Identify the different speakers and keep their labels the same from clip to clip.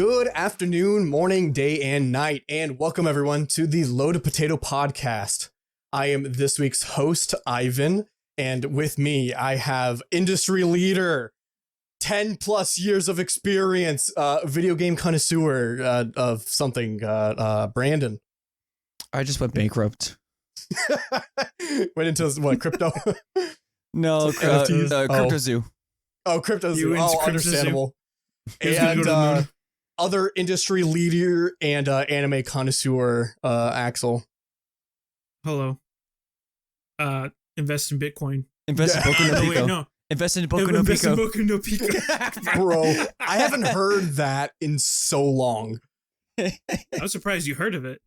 Speaker 1: Good afternoon, morning, day, and night, and welcome everyone to the Loaded Potato Podcast. I am this week's host, Ivan, and with me, I have industry leader, 10 plus years of experience, video game connoisseur of something, Brandon.
Speaker 2: I just went bankrupt.
Speaker 1: Went into what, crypto?
Speaker 2: No, Crypto Zoo.
Speaker 1: Oh, Crypto Zoo. Oh, understandable.
Speaker 3: And
Speaker 1: other industry leader and anime connoisseur, Axel.
Speaker 3: Hello. Invest in Bitcoin.
Speaker 2: Invest in Boku no
Speaker 3: Oh,
Speaker 2: Pico.
Speaker 3: wait, no.
Speaker 2: Invest in Boku no
Speaker 3: Invest in
Speaker 2: Pico.
Speaker 3: Boku no Pico.
Speaker 1: Bro, I haven't heard that in so long.
Speaker 3: I'm surprised you heard of it.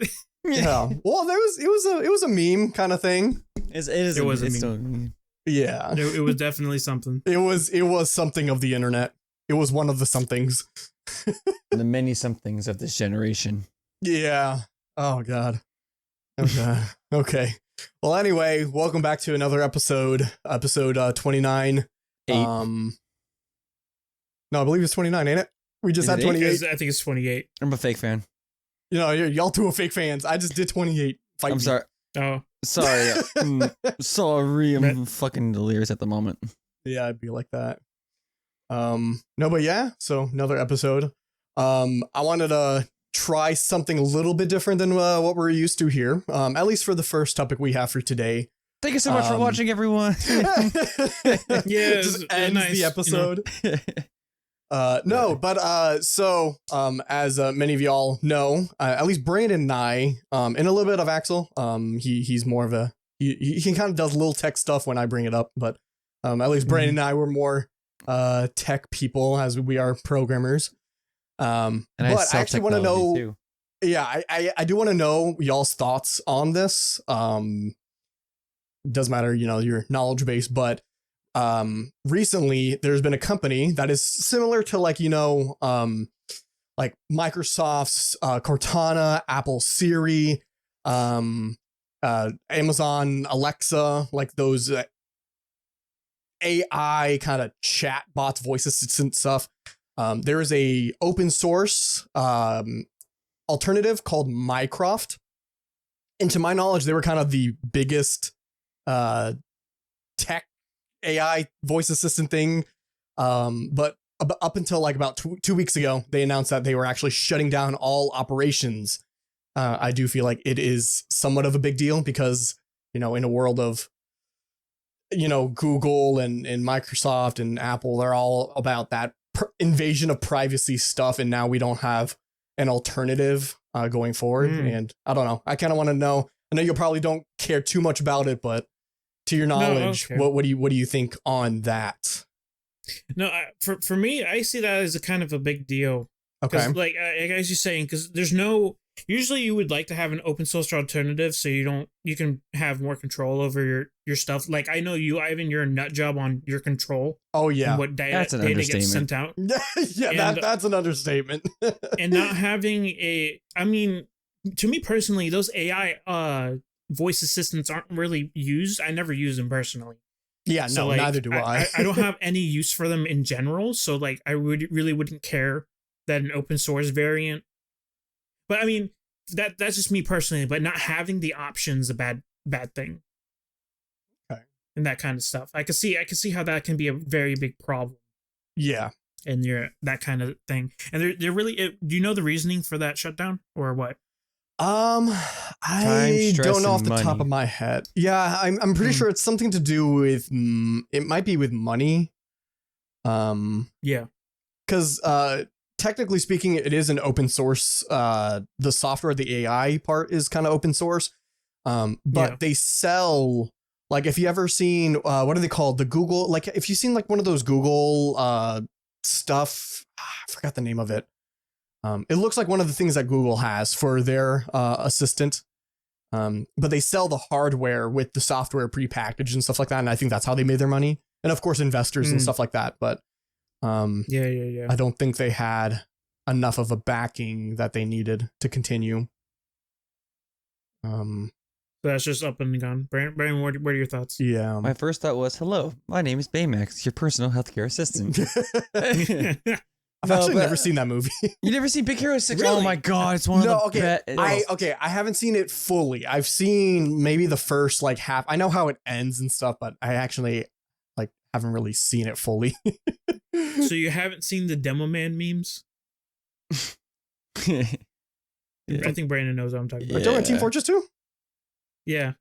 Speaker 1: Yeah. Well, it was a meme kind of thing.
Speaker 3: It was a meme.
Speaker 2: still-
Speaker 1: Yeah.
Speaker 3: It was definitely something.
Speaker 1: It was something of the internet. It was one of the somethings.
Speaker 2: The many somethings of this generation.
Speaker 1: Yeah. Oh god. Okay. Well, anyway, welcome back to another episode 29.
Speaker 2: 8.
Speaker 1: No, I believe it's 29, ain't it? We just
Speaker 2: Is
Speaker 1: had
Speaker 2: it
Speaker 1: 28.
Speaker 3: I think it's 28.
Speaker 2: I'm a fake fan.
Speaker 1: You know, y'all two are fake fans. I just did 28. Fight
Speaker 2: I'm
Speaker 1: me.
Speaker 2: sorry.
Speaker 3: Oh.
Speaker 2: Sorry. Sorry, I'm fucking delirious at the moment.
Speaker 1: Yeah, I'd be like that. No, but yeah, so another episode. I wanted to try something a little bit different than what we're used to here. At least for the first topic we have for today.
Speaker 2: Thank you so much for watching, everyone.
Speaker 3: Yeah,
Speaker 1: just ends
Speaker 3: nice,
Speaker 1: the episode. So as many of y'all know, at least Brandon and I, and a little bit of Axel, he's more of he kind of does little tech stuff when I bring it up, but at least Brandon and I were more tech people as we are programmers.
Speaker 2: And
Speaker 1: but I actually want to know, too. Yeah, I do want to know y'all's thoughts on this. Doesn't matter, you know, your knowledge base, but recently there's been a company that is similar to like Microsoft's Cortana, Apple Siri, Amazon Alexa, like those AI kind of chat bots, voice assistant stuff. There is a open source alternative called Mycroft, and to my knowledge, they were kind of the biggest tech AI voice assistant thing. But up until like about 2 weeks ago, they announced that they were actually shutting down all operations. I do feel like it is somewhat of a big deal because, you know, in a world of, you know, Google and Microsoft and Apple, they're all about that invasion of privacy stuff. And now we don't have an alternative going forward. And I don't know. I kind of want to know. I know you probably don't care too much about it, but to your knowledge, what do you think on that?
Speaker 3: No, for me, I see that as a kind of a big deal.
Speaker 1: Okay.
Speaker 3: Like as you're saying, because there's no. Usually, you would like to have an open source alternative so you can have more control over your stuff. Like I know you, Ivan, you're a nut job on your control.
Speaker 1: Oh yeah,
Speaker 3: and what
Speaker 2: That's an
Speaker 3: data
Speaker 2: understatement.
Speaker 3: gets sent out.
Speaker 1: Yeah, that's an understatement.
Speaker 3: And not having I mean, to me personally, those AI voice assistants aren't really used. I never use them personally.
Speaker 1: Yeah,
Speaker 3: So,
Speaker 1: no,
Speaker 3: like,
Speaker 1: neither do I.
Speaker 3: I don't have any use for them in general. So like, I really wouldn't care that an open source variant. But I mean, that's just me personally. But not having the option's a bad thing.
Speaker 1: Okay.
Speaker 3: And that kind of stuff. I can see how that can be a very big problem.
Speaker 1: Yeah.
Speaker 3: And that kind of thing. And they're really. Do you know the reasoning for that shutdown or what?
Speaker 1: I don't know off the top of my head. Yeah, I'm pretty sure it's something to do with it might be with money.
Speaker 3: Yeah.
Speaker 1: Because technically speaking, it is an open source. The software, the AI part is kind of open source. But they sell, like, if you ever seen what are they called? The Google, like if you've seen like one of those Google stuff, I forgot the name of it. It looks like one of the things that Google has for their assistant. But they sell the hardware with the software prepackaged and stuff like that. And I think that's how they made their money. And of course, investors and stuff like that. But
Speaker 3: yeah.
Speaker 1: I don't think they had enough of a backing that they needed to continue.
Speaker 3: So that's just up and gone. Brandon, what are your thoughts?
Speaker 1: Yeah.
Speaker 2: My first thought was, hello, my name is Baymax, your personal healthcare assistant.
Speaker 1: I've
Speaker 2: No,
Speaker 1: actually
Speaker 2: but-
Speaker 1: never seen that movie.
Speaker 2: You never seen Big Hero 6?
Speaker 1: Really?
Speaker 2: Oh my god, it's one of the
Speaker 1: okay.
Speaker 2: best.
Speaker 1: I haven't seen it fully. I've seen maybe the first like half. I know how it ends and stuff, but I actually like haven't really seen it fully.
Speaker 3: So you haven't seen the Demo Man memes? I think Brandon knows what I'm talking
Speaker 1: Are you
Speaker 3: about.
Speaker 1: talking about Team Fortress 2?
Speaker 3: Yeah.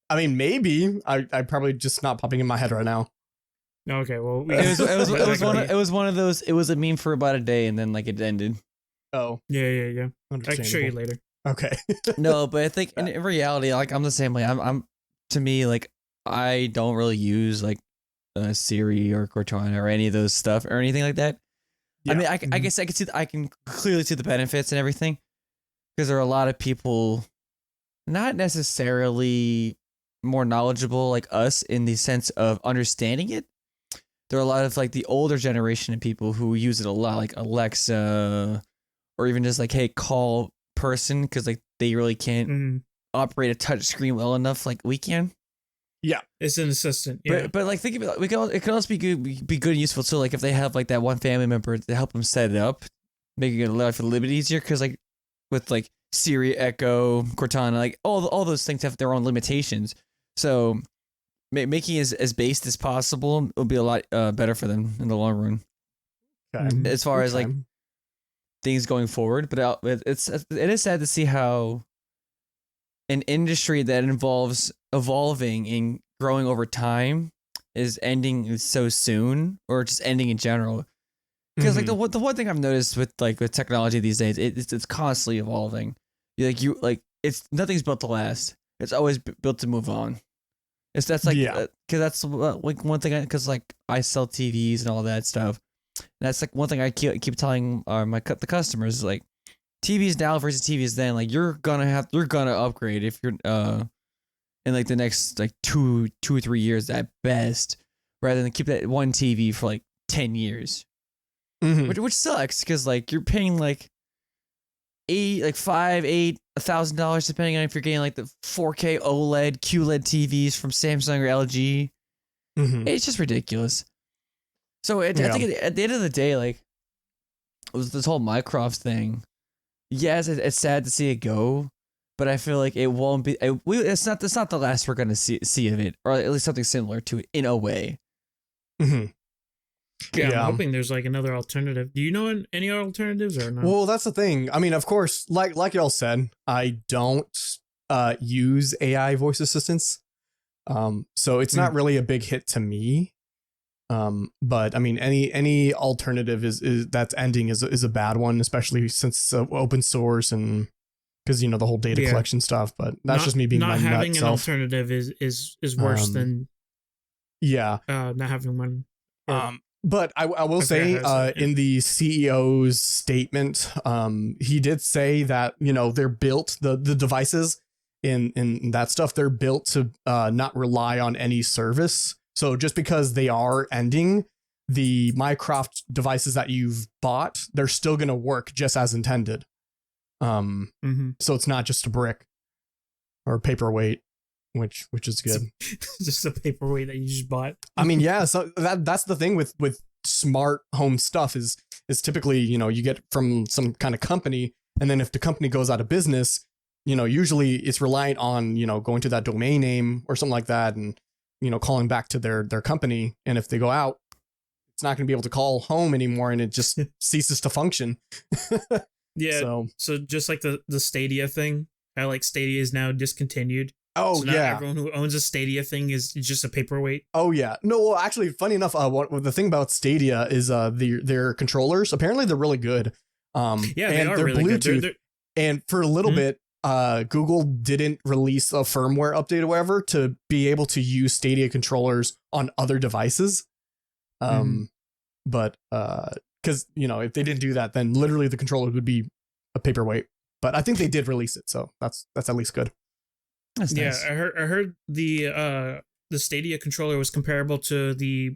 Speaker 1: I mean, maybe. I probably just not popping in my head right now.
Speaker 3: Okay. Well,
Speaker 2: it was one of those. It was a meme for about a day, and then like it ended.
Speaker 1: Oh,
Speaker 3: Yeah. I can show you
Speaker 1: understandable.
Speaker 3: later.
Speaker 1: Okay.
Speaker 2: No, but I think in reality, like I'm the same way. I'm to me like I don't really use like Siri or Cortana or any of those stuff or anything like that.
Speaker 1: Yeah.
Speaker 2: I mean, I guess I can see I can clearly see the benefits and everything because there are a lot of people not necessarily more knowledgeable like us in the sense of understanding it. There are a lot of like the older generation of people who use it a lot, like Alexa, or even just like, hey, call person, because like they really can't operate a touch screen well enough like we can.
Speaker 1: Yeah,
Speaker 3: it's an assistant. Yeah,
Speaker 2: but like think about it can also be good and useful. So like if they have like that one family member to help them set it up, making it life a little bit easier. Because like with like Siri, Echo, Cortana, like all those things have their own limitations. So making it as based as possible will be a lot better for them in the long run.
Speaker 1: Okay.
Speaker 2: As far as like things going forward, but it is sad to see how an industry that involves evolving and growing over time is ending so soon, or just ending in general. Because like the one thing I've noticed with technology these days, it's constantly evolving. It's nothing's built to last. It's always built to move on. Because that's like one thing. Because like I sell TVs and all that stuff. That's like one thing I keep telling the customers is like TVs now versus TVs then. Like you're gonna upgrade if you're in like the next like two or 3 years at best, rather than keep that one TV for like 10 years, which sucks because like you're paying like $1,000 depending on if you're getting like the 4K OLED QLED TVs from Samsung or LG. It's just ridiculous. So I think at the end of the day, like it was this whole Mycroft thing. Yes, it's sad to see it go, but I feel like it won't be. It's not the last we're gonna see of it, or at least something similar to it in a way.
Speaker 3: Yeah, I'm hoping there's like another alternative. Do you know any alternatives or not?
Speaker 1: Well, that's the thing. I mean, of course, like y'all said, I don't use AI voice assistants, so it's not really a big hit to me. But I mean, any alternative is that's ending is a bad one, especially since it's open source and because the whole data collection stuff. But that's just me being
Speaker 3: not
Speaker 1: my
Speaker 3: having
Speaker 1: nut
Speaker 3: an
Speaker 1: self.
Speaker 3: alternative is worse than not having one.
Speaker 1: But I will say in the CEO's statement, he did say that they're built the devices in that stuff, they're built to not rely on any service. So just because they are ending, the Mycroft devices that you've bought, they're still going to work just as intended. So it's not just a brick or a paperweight, which is good.
Speaker 3: Just a paperweight that you just bought.
Speaker 1: I mean, yeah. So that's the thing with smart home stuff is typically you get from some kind of company, and then if the company goes out of business, usually it's reliant on going to that domain name or something like that, and calling back to their company. And if they go out, it's not going to be able to call home anymore, and it just ceases to function.
Speaker 3: Yeah. So just like the Stadia thing, how like Stadia is now discontinued.
Speaker 1: Oh,
Speaker 3: so now everyone who owns a Stadia thing is just a paperweight.
Speaker 1: Oh yeah. No, well, actually, funny enough, the thing about Stadia is their controllers. Apparently, they're really good.
Speaker 3: Yeah, they
Speaker 1: and
Speaker 3: are
Speaker 1: they're
Speaker 3: really
Speaker 1: Bluetooth.
Speaker 3: good.
Speaker 1: And for a little bit, Google didn't release a firmware update or whatever to be able to use Stadia controllers on other devices. But because if they didn't do that, then literally the controller would be a paperweight. But I think they did release it, so that's at least good.
Speaker 2: That's nice.
Speaker 3: I heard the Stadia controller was comparable to the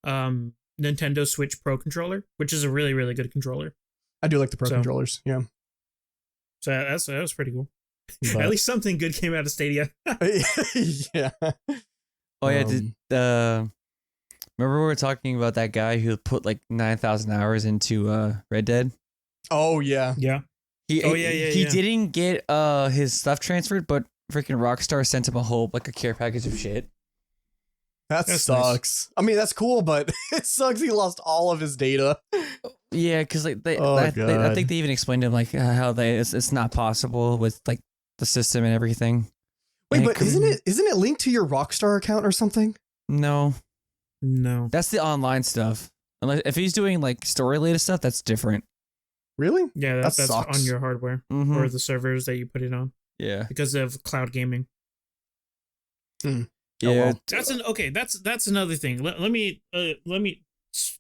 Speaker 3: Nintendo Switch Pro controller, which is a really, really good controller.
Speaker 1: I do like the Pro controllers, yeah.
Speaker 3: So that was pretty cool.
Speaker 1: But
Speaker 3: at least something good came out of Stadia.
Speaker 1: yeah.
Speaker 2: Oh yeah, Remember we were talking about that guy who put like 9,000 hours into Red Dead?
Speaker 1: Oh yeah.
Speaker 3: Yeah.
Speaker 2: He
Speaker 3: Yeah.
Speaker 2: didn't get his stuff transferred, but freaking Rockstar sent him a care package of shit.
Speaker 1: That
Speaker 3: That's
Speaker 1: sucks. I mean, that's cool, but it sucks he lost all of his data.
Speaker 2: Yeah, because like I
Speaker 1: God.
Speaker 2: think they even explained to him like how it's not possible with like the system and everything.
Speaker 1: Wait,
Speaker 2: And
Speaker 1: but isn't it linked to your Rockstar account or something?
Speaker 2: No,
Speaker 3: No.
Speaker 2: that's the online stuff. Unless if he's doing like story related stuff, that's different.
Speaker 1: Really?
Speaker 3: Yeah,
Speaker 1: That
Speaker 3: that's
Speaker 1: sucks.
Speaker 3: on your hardware
Speaker 2: Mhm.
Speaker 3: or the servers that you put it on
Speaker 2: Yeah,
Speaker 3: because of cloud gaming.
Speaker 1: Oh,
Speaker 2: yeah.
Speaker 1: well.
Speaker 3: That's another thing. Let me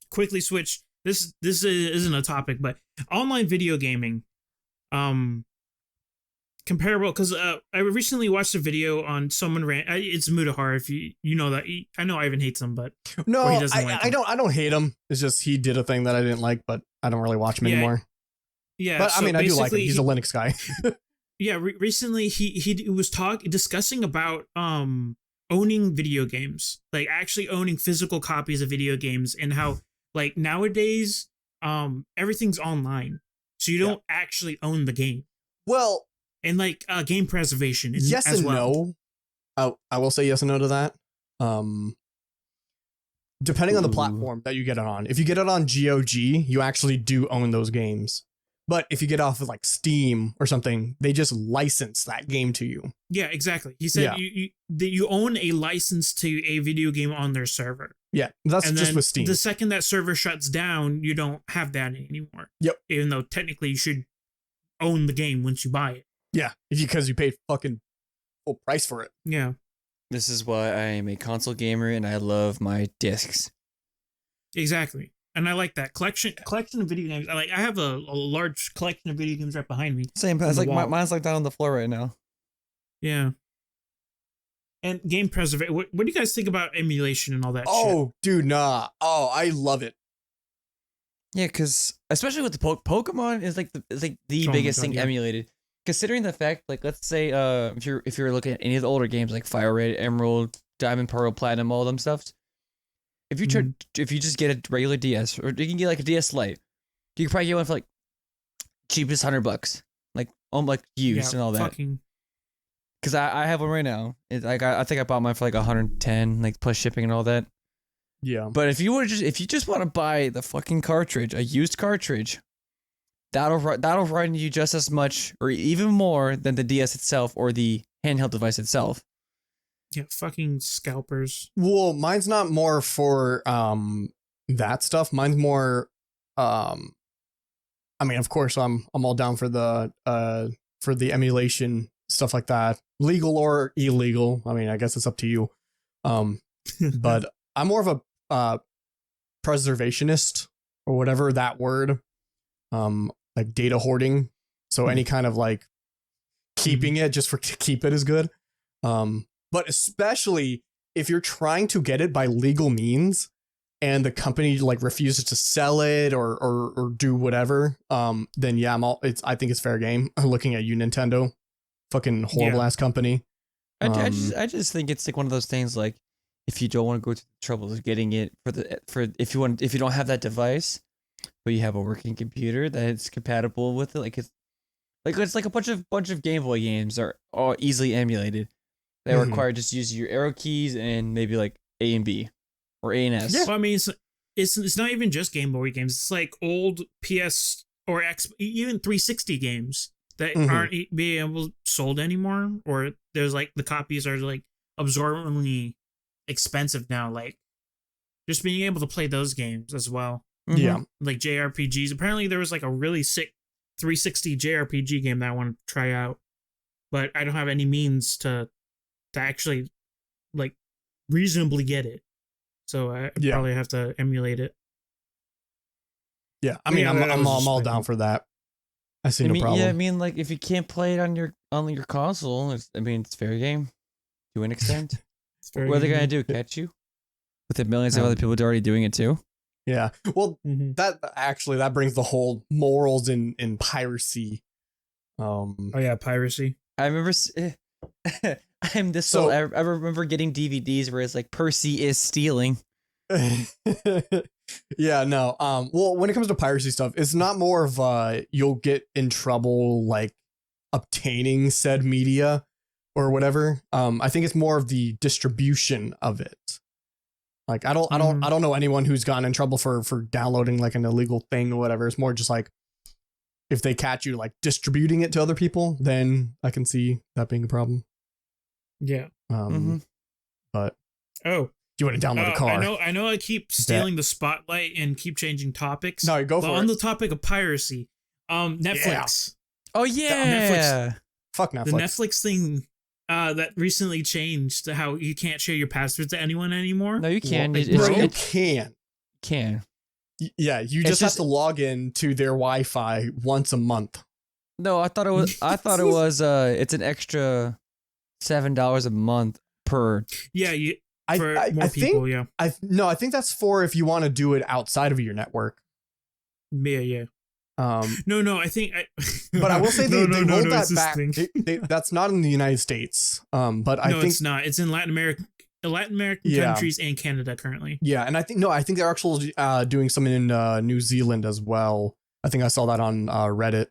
Speaker 3: quickly switch. This isn't a topic, but online video gaming, comparable because I recently watched a video on someone it's Mutahar. If you know that, I know Ivan hates him, but
Speaker 1: No,
Speaker 3: or he doesn't like
Speaker 1: I
Speaker 3: him.
Speaker 1: don't hate him. It's just he did a thing that I didn't like, but I don't really watch him
Speaker 3: Yeah,
Speaker 1: anymore.
Speaker 3: Yeah,
Speaker 1: But I
Speaker 3: so
Speaker 1: mean, I do like him.
Speaker 3: basically
Speaker 1: He's a Linux guy.
Speaker 3: Yeah, recently he was discussing about owning video games, like actually owning physical copies of video games, and how like nowadays everything's online, so you don't actually own the game,
Speaker 1: Well,
Speaker 3: and like game preservation
Speaker 1: yes
Speaker 3: as
Speaker 1: and
Speaker 3: well.
Speaker 1: no. I will say yes and no to that. Depending on the
Speaker 2: Ooh.
Speaker 1: platform that you get it on. If you get it on GOG, you actually do own those games. But if you get off of like Steam or something, they just license that game to you.
Speaker 3: Yeah, exactly. He said you own a license to a video game on their server.
Speaker 1: Yeah, that's
Speaker 3: And
Speaker 1: just
Speaker 3: then
Speaker 1: with Steam.
Speaker 3: the second that server shuts down, you don't have that anymore.
Speaker 1: Yep.
Speaker 3: Even though technically you should own the game once you buy it.
Speaker 1: Yeah, because you paid fucking full price for it.
Speaker 3: Yeah.
Speaker 2: This is why I am a console gamer and I love my discs.
Speaker 3: Exactly. And I like that collection of video games. I have a large collection of video games right behind me.
Speaker 2: Same,
Speaker 3: on
Speaker 2: it's
Speaker 3: the
Speaker 2: like
Speaker 3: wall.
Speaker 2: mine's like down on the floor right now.
Speaker 3: Yeah. And game preservation. What do you guys think about emulation and all that shit?
Speaker 1: Oh, dude, nah. Oh, I love it.
Speaker 2: Yeah, because especially with the Pokemon is like the
Speaker 3: Oh my
Speaker 2: biggest
Speaker 3: God,
Speaker 2: thing
Speaker 3: yeah.
Speaker 2: emulated. Considering the fact, like let's say if you're looking at any of the older games like Fire Red, Emerald, Diamond, Pearl, Platinum, all them stuffs. If you if you just get a regular DS or you can get like a DS Lite, you can probably get one for like cheapest $100, like used and all that.
Speaker 3: Fucking,
Speaker 2: Because I have one right now. It's like I think I bought mine for like 110, like plus shipping and all that.
Speaker 1: Yeah.
Speaker 2: But if you just want to buy the fucking cartridge, a used cartridge, that'll run you just as much or even more than the DS itself or the handheld device itself.
Speaker 3: yeah, fucking scalpers.
Speaker 1: Well, mine's not more for that stuff. Mine's more I mean, of course I'm all down for the emulation stuff like that. Legal or illegal. I mean, I guess it's up to you. But I'm more of a preservationist or whatever that word. Like data hoarding. So any kind of like keeping it just to keep it is good. But especially if you're trying to get it by legal means and the company like refuses to sell it or do whatever, then yeah, I think it's fair game. Looking at you, Nintendo, fucking horrible ass company.
Speaker 2: I just think it's like one of those things like if you don't want to go to the trouble of getting it for if you don't have that device, but you have a working computer that is compatible with it, it's like a bunch of Game Boy games are all easily emulated. They require just use your arrow keys and maybe like A and B or A and S.
Speaker 3: Yeah. Well, I mean, it's not even just Game Boy games. It's like old PS or X, even 360 games that aren't being able sold anymore, or there's like the copies are like absorbently expensive now. Like just being able to play those games as well.
Speaker 1: Yeah.
Speaker 3: Like JRPGs. Apparently there was like a really sick 360 JRPG game that I want to try out, but I don't have any means to actually like reasonably get it. So I probably have to emulate it.
Speaker 1: Yeah. I mean, I'm all down for that. I see no problem.
Speaker 2: Yeah, I mean, like if you can't play it on your console, it's fair game to an extent. What are they gonna do? Catch you? With the millions of other people already doing it too.
Speaker 1: Yeah. Well, that brings the whole morals in piracy.
Speaker 3: Oh yeah, piracy.
Speaker 2: I remember. I'm this. So I remember getting DVDs where it's like Percy is stealing.
Speaker 1: Yeah, no. Well, when it comes to piracy stuff, it's not more of you'll get in trouble like obtaining said media or whatever. I think it's more of the distribution of it. Like I don't know anyone who's gotten in trouble for downloading like an illegal thing or whatever. It's more just like if they catch you like distributing it to other people, then I can see that being a problem.
Speaker 3: Yeah.
Speaker 1: But
Speaker 3: oh,
Speaker 1: you want to download a car?
Speaker 3: I know. I keep stealing the spotlight and keep changing topics.
Speaker 1: No, go for it.
Speaker 3: On the topic of piracy, Netflix.
Speaker 2: Oh yeah.
Speaker 1: Fuck Netflix.
Speaker 3: The Netflix thing that recently changed to how you can't share your passwords to anyone anymore.
Speaker 2: No, you can.
Speaker 1: You can.
Speaker 2: Can.
Speaker 1: Yeah, you just have to log in to their Wi-Fi once a month.
Speaker 2: No, I thought it was. It's an extra $7 a month per.
Speaker 3: Yeah, more
Speaker 1: I
Speaker 3: people.
Speaker 1: Think,
Speaker 3: yeah.
Speaker 1: I think that's for if you want to do it outside of your network.
Speaker 3: Yeah. No, I think.
Speaker 1: But I will say they rolled that
Speaker 3: back.
Speaker 1: That's not in the United States. But I think
Speaker 3: it's not. It's in Latin American countries and Canada currently.
Speaker 1: Yeah, and I think they're actually doing something in New Zealand as well. I think I saw that on Reddit.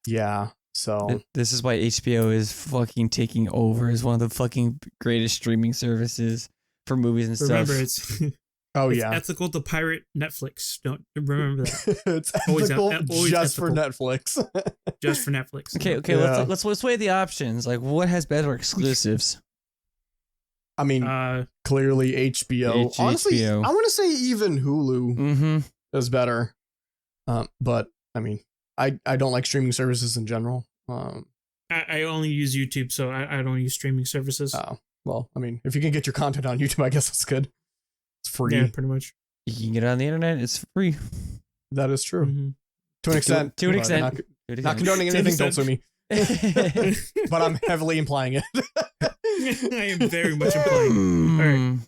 Speaker 1: Yeah. So
Speaker 2: this is why HBO is fucking taking over as one of the fucking greatest streaming services for movies and
Speaker 3: Remember,
Speaker 2: stuff.
Speaker 3: it's ethical to pirate Netflix. Don't remember that.
Speaker 1: It's ethical just for Netflix.
Speaker 3: Just for Netflix.
Speaker 2: Okay. Yeah. Let's weigh the options. Like, what has better exclusives?
Speaker 1: I mean, clearly HBO. Honestly, I want to say even Hulu is better. But I mean, I don't like streaming services in general.
Speaker 3: I only use YouTube, so I don't use streaming services.
Speaker 1: Oh, well, I mean, if you can get your content on YouTube, I guess that's good. It's free.
Speaker 3: Yeah, pretty much.
Speaker 2: You can get it on the internet. It's free.
Speaker 1: That is true. To an extent.
Speaker 2: To an extent.
Speaker 1: Not condoning anything. Don't sue me. But I'm heavily implying it.
Speaker 3: I am very much implying.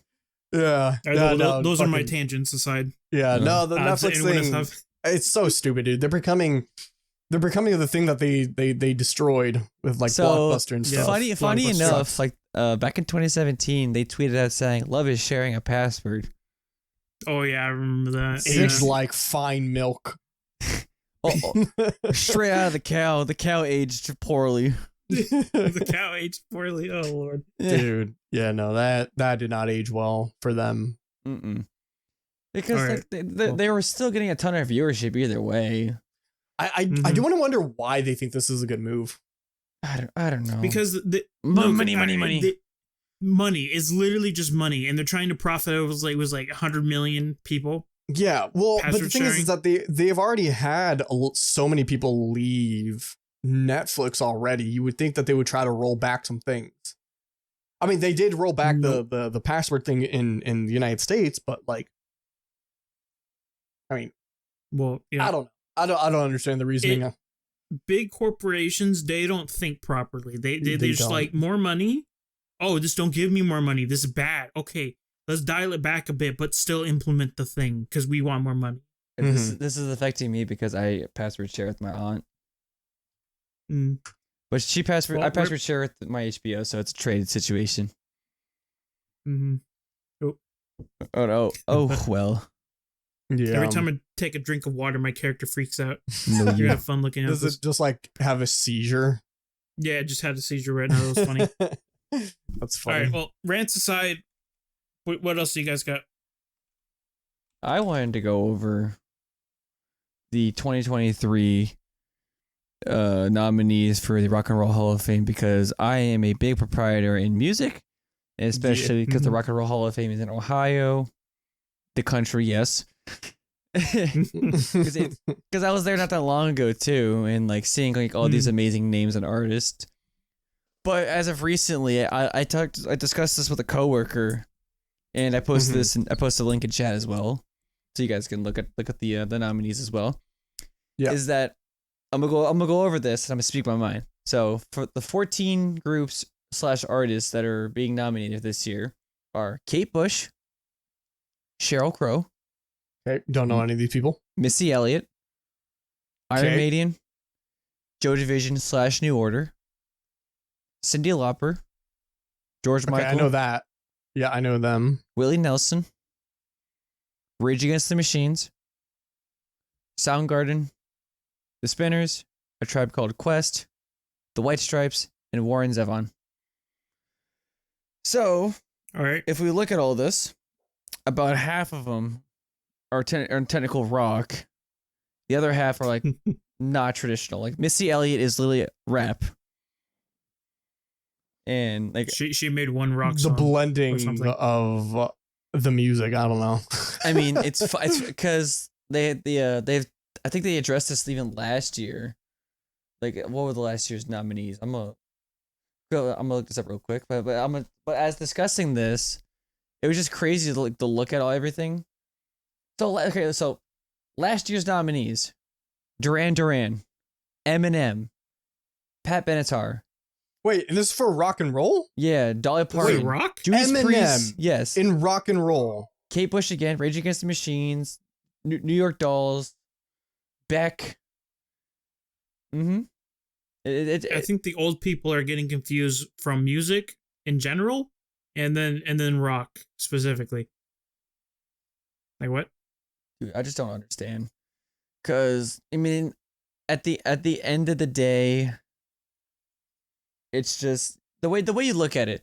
Speaker 3: All right.
Speaker 1: Yeah.
Speaker 3: Those are my tangents aside.
Speaker 1: Yeah. No, the Netflix thing. It's so stupid, dude. They're becoming the thing that they destroyed with like Blockbuster and stuff.
Speaker 2: Funny enough, like back in 2017, they tweeted out saying, "Love is sharing a password."
Speaker 3: Oh yeah, I remember that.
Speaker 1: Aged like fine milk.
Speaker 2: Straight out of the cow. The cow aged poorly.
Speaker 3: The cow aged poorly. Oh lord,
Speaker 1: dude. Yeah, no, that did not age well for them.
Speaker 2: Because they were still getting a ton of viewership either way.
Speaker 1: I do want to wonder why they think this is a good move.
Speaker 2: I don't know.
Speaker 3: Because
Speaker 2: money.
Speaker 3: Money is literally just money, and they're trying to profit over like 100 million people.
Speaker 1: Yeah, well, but the thing is that they've already had so many people leave Netflix already. You would think that they would try to roll back some things. I mean, they did roll back the password thing in the United States, but like, I mean,
Speaker 3: well, yeah,
Speaker 1: I don't understand the reasoning.
Speaker 3: Big corporations, they don't think properly. They just like more money. Oh, just don't give me more money. This is bad. Okay, let's dial it back a bit, but still implement the thing because we want more money.
Speaker 2: This is affecting me because I password share with my aunt. But I password share with my HBO, so it's a traded situation. Oh no. Oh well.
Speaker 1: Yeah.
Speaker 3: Every time I take a drink of water, my character freaks out. You're gonna have fun looking at this.
Speaker 1: Does it just like have a seizure?
Speaker 3: Yeah, it just had a seizure right now. That was funny.
Speaker 1: That's funny.
Speaker 3: All right, well, rants aside, what else do you guys got?
Speaker 2: I wanted to go over the 2023 nominees for the Rock and Roll Hall of Fame because I am a big proprietor in music, especially because the Rock and Roll Hall of Fame is in Ohio, the country, yes. Because I was there not that long ago too, and like seeing like all these amazing names and artists. But as of recently, I discussed this with a coworker, and I posted this and I posted a link in chat as well, so you guys can look at the nominees as well. Yeah, is that I'm gonna go over this and I'm gonna speak my mind. So for the 14 groups / artists that are being nominated this year are Kate Bush, Sheryl Crow.
Speaker 1: Okay, don't know any of these people.
Speaker 2: Missy Elliott, Iron Maiden, Joy Division / New Order, Cyndi Lauper, George Michael.
Speaker 1: I know that. Yeah, I know them.
Speaker 2: Willie Nelson, Rage Against the Machines, Soundgarden, The Spinners, A Tribe Called Quest, The White Stripes, and Warren Zevon. So,
Speaker 3: All right.
Speaker 2: if we look at all this, about half of them are technical rock. The other half are like not traditional. Like Missy Elliott is literally rap. And like
Speaker 3: she made one rock
Speaker 1: The
Speaker 3: song. or
Speaker 1: blending
Speaker 3: something.
Speaker 1: of the music. I don't know.
Speaker 2: I mean, it's because they've I think they addressed this even last year. Like, what were the last year's nominees? I'm gonna look this up real quick. But as discussing this, it was just crazy to look at everything. So okay, so last year's nominees: Duran Duran, Eminem, Pat Benatar.
Speaker 1: Wait, and this is for rock and roll?
Speaker 2: Yeah, Dolly
Speaker 3: Wait,
Speaker 2: Parton.
Speaker 3: rock?
Speaker 2: Judas
Speaker 1: Eminem.
Speaker 2: Priest. Yes.
Speaker 1: In rock and roll.
Speaker 2: Kate Bush again. Rage Against the Machines. New York Dolls. Beck. Mm-hmm.
Speaker 3: I think the old people are getting confused from music in general, and then rock specifically. Like what?
Speaker 2: Dude, I just don't understand. Cause I mean, at the end of the day, it's just the way you look at it.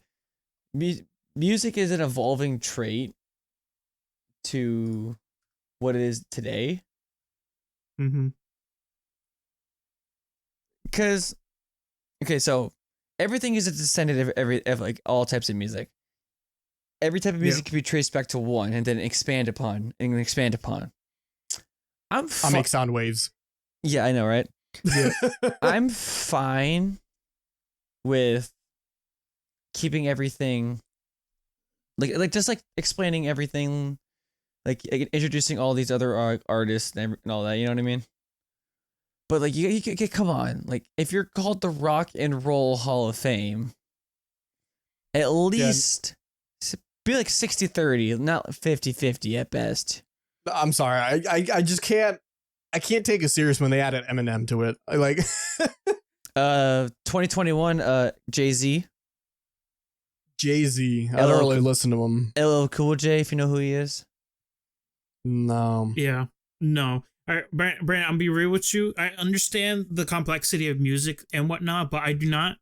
Speaker 2: Music is an evolving trait to what it is today.
Speaker 3: Mm-hmm.
Speaker 2: Because, okay, so everything is a descendant of like all types of music. Every type of music can be traced back to one and then expand upon and expand upon.
Speaker 1: I make sound waves.
Speaker 2: Yeah, I know, right?
Speaker 1: Yeah.
Speaker 2: I'm fine with keeping everything like just like explaining everything, like introducing all these other artists and all that. You know what I mean? But like you come on, like if you're called the Rock and Roll Hall of Fame, at least be like 60-30, not 50-50 at best.
Speaker 1: I'm sorry. I just can't. I can't take it serious when they added Eminem to it. I like
Speaker 2: 2021 Jay-Z.
Speaker 1: Jay-Z. I don't really listen to him.
Speaker 2: LL Cool J, if you know who he is.
Speaker 1: No.
Speaker 3: Yeah. No. All right, Brandon, I'll be real with you. I understand the complexity of music and whatnot, but I do not.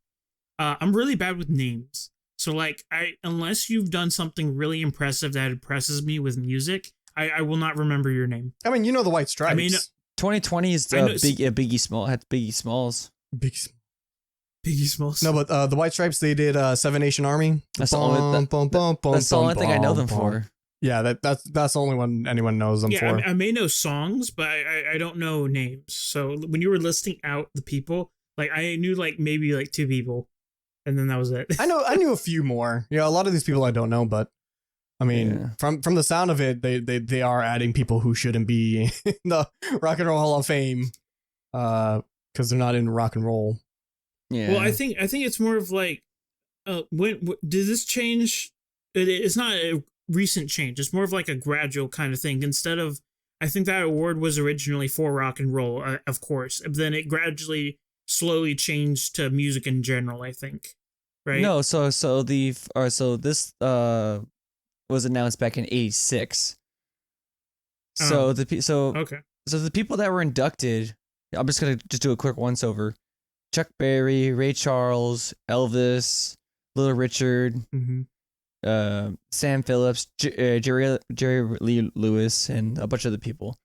Speaker 3: I'm really bad with names. So like, unless you've done something really impressive that impresses me with music, I will not remember your name.
Speaker 1: I mean, you know the White Stripes.
Speaker 3: I mean,
Speaker 2: 2020 is Biggie Small. Had Biggie Smalls.
Speaker 3: Biggie Smalls.
Speaker 1: No, but the White Stripes, they did Seven Nation Army.
Speaker 2: That's the only thing I know them for.
Speaker 1: Yeah, that's the only one anyone knows them for.
Speaker 3: I may know songs, but I don't know names. So when you were listing out the people, like I knew like maybe like two people, and then that was it.
Speaker 1: I knew a few more. Yeah, a lot of these people I don't know, but I mean, from the sound of it, they are adding people who shouldn't be in the Rock and Roll Hall of Fame, because they're not in rock and roll.
Speaker 2: Yeah.
Speaker 3: Well, I think it's more of like, when did this change? It's not a recent change. It's more of like a gradual kind of thing. Instead of, I think that award was originally for rock and roll, of course. Then it gradually, slowly changed to music in general. I think, right?
Speaker 2: No, so this was announced back in '86. So
Speaker 3: okay.
Speaker 2: so the people that were inducted, I'm just gonna do a quick once over. Chuck Berry, Ray Charles, Elvis, Little Richard, Sam Phillips, Jerry Lee Lewis, and a bunch of other people.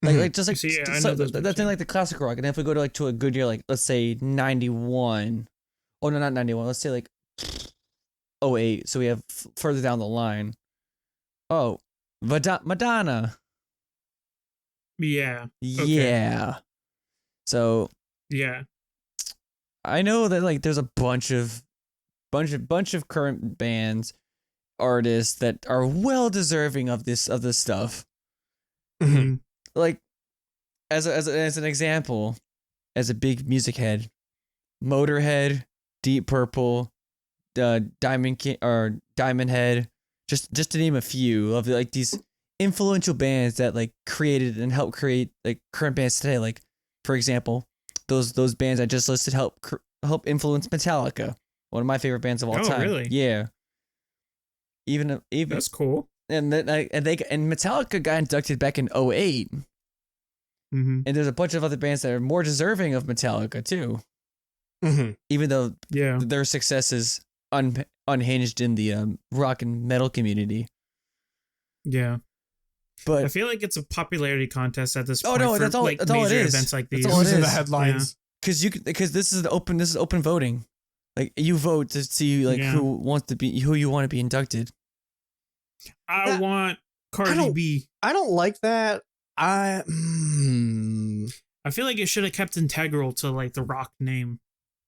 Speaker 2: Like just like
Speaker 3: I know
Speaker 2: that's in like the classic rock. And if we go to a good year, like let's say 91. Oh no, not 91. Let's say like 08. So we have further down the line. Oh, Madonna.
Speaker 3: Yeah. Okay.
Speaker 2: Yeah. So
Speaker 3: yeah.
Speaker 2: I know that like there's a bunch of current bands, artists that are well deserving of this stuff.
Speaker 1: Mm-hmm.
Speaker 2: Like as an example, as a big music head, Motorhead, Deep Purple, Diamond Head, just to name a few of like these influential bands that like created and helped create like current bands today. Like for example, those bands I just listed help influence Metallica, one of my favorite bands of all time.
Speaker 3: Really?
Speaker 2: Yeah. even
Speaker 3: That's cool.
Speaker 2: and Metallica got inducted back in 08.
Speaker 3: Mm-hmm.
Speaker 2: And there's a bunch of other bands that are more deserving of Metallica too.
Speaker 1: Mm-hmm.
Speaker 2: Even though
Speaker 3: Yeah.
Speaker 2: their success is unhinged in the rock and metal community.
Speaker 3: Yeah.
Speaker 2: But
Speaker 3: I feel like it's a popularity contest at this
Speaker 2: Oh,
Speaker 3: point.
Speaker 2: no,
Speaker 3: for,
Speaker 2: that's all-
Speaker 3: like,
Speaker 2: that's all it
Speaker 3: major
Speaker 2: is.
Speaker 3: events like
Speaker 2: That's
Speaker 3: these.
Speaker 2: all it
Speaker 1: Who's in the
Speaker 2: is.
Speaker 1: headlines?
Speaker 2: because this is open voting. Like you vote to see like
Speaker 3: Yeah.
Speaker 2: who you want to be inducted.
Speaker 3: I want Cardi B.
Speaker 1: I don't like that.
Speaker 3: I feel like it should have kept integral to like the rock name.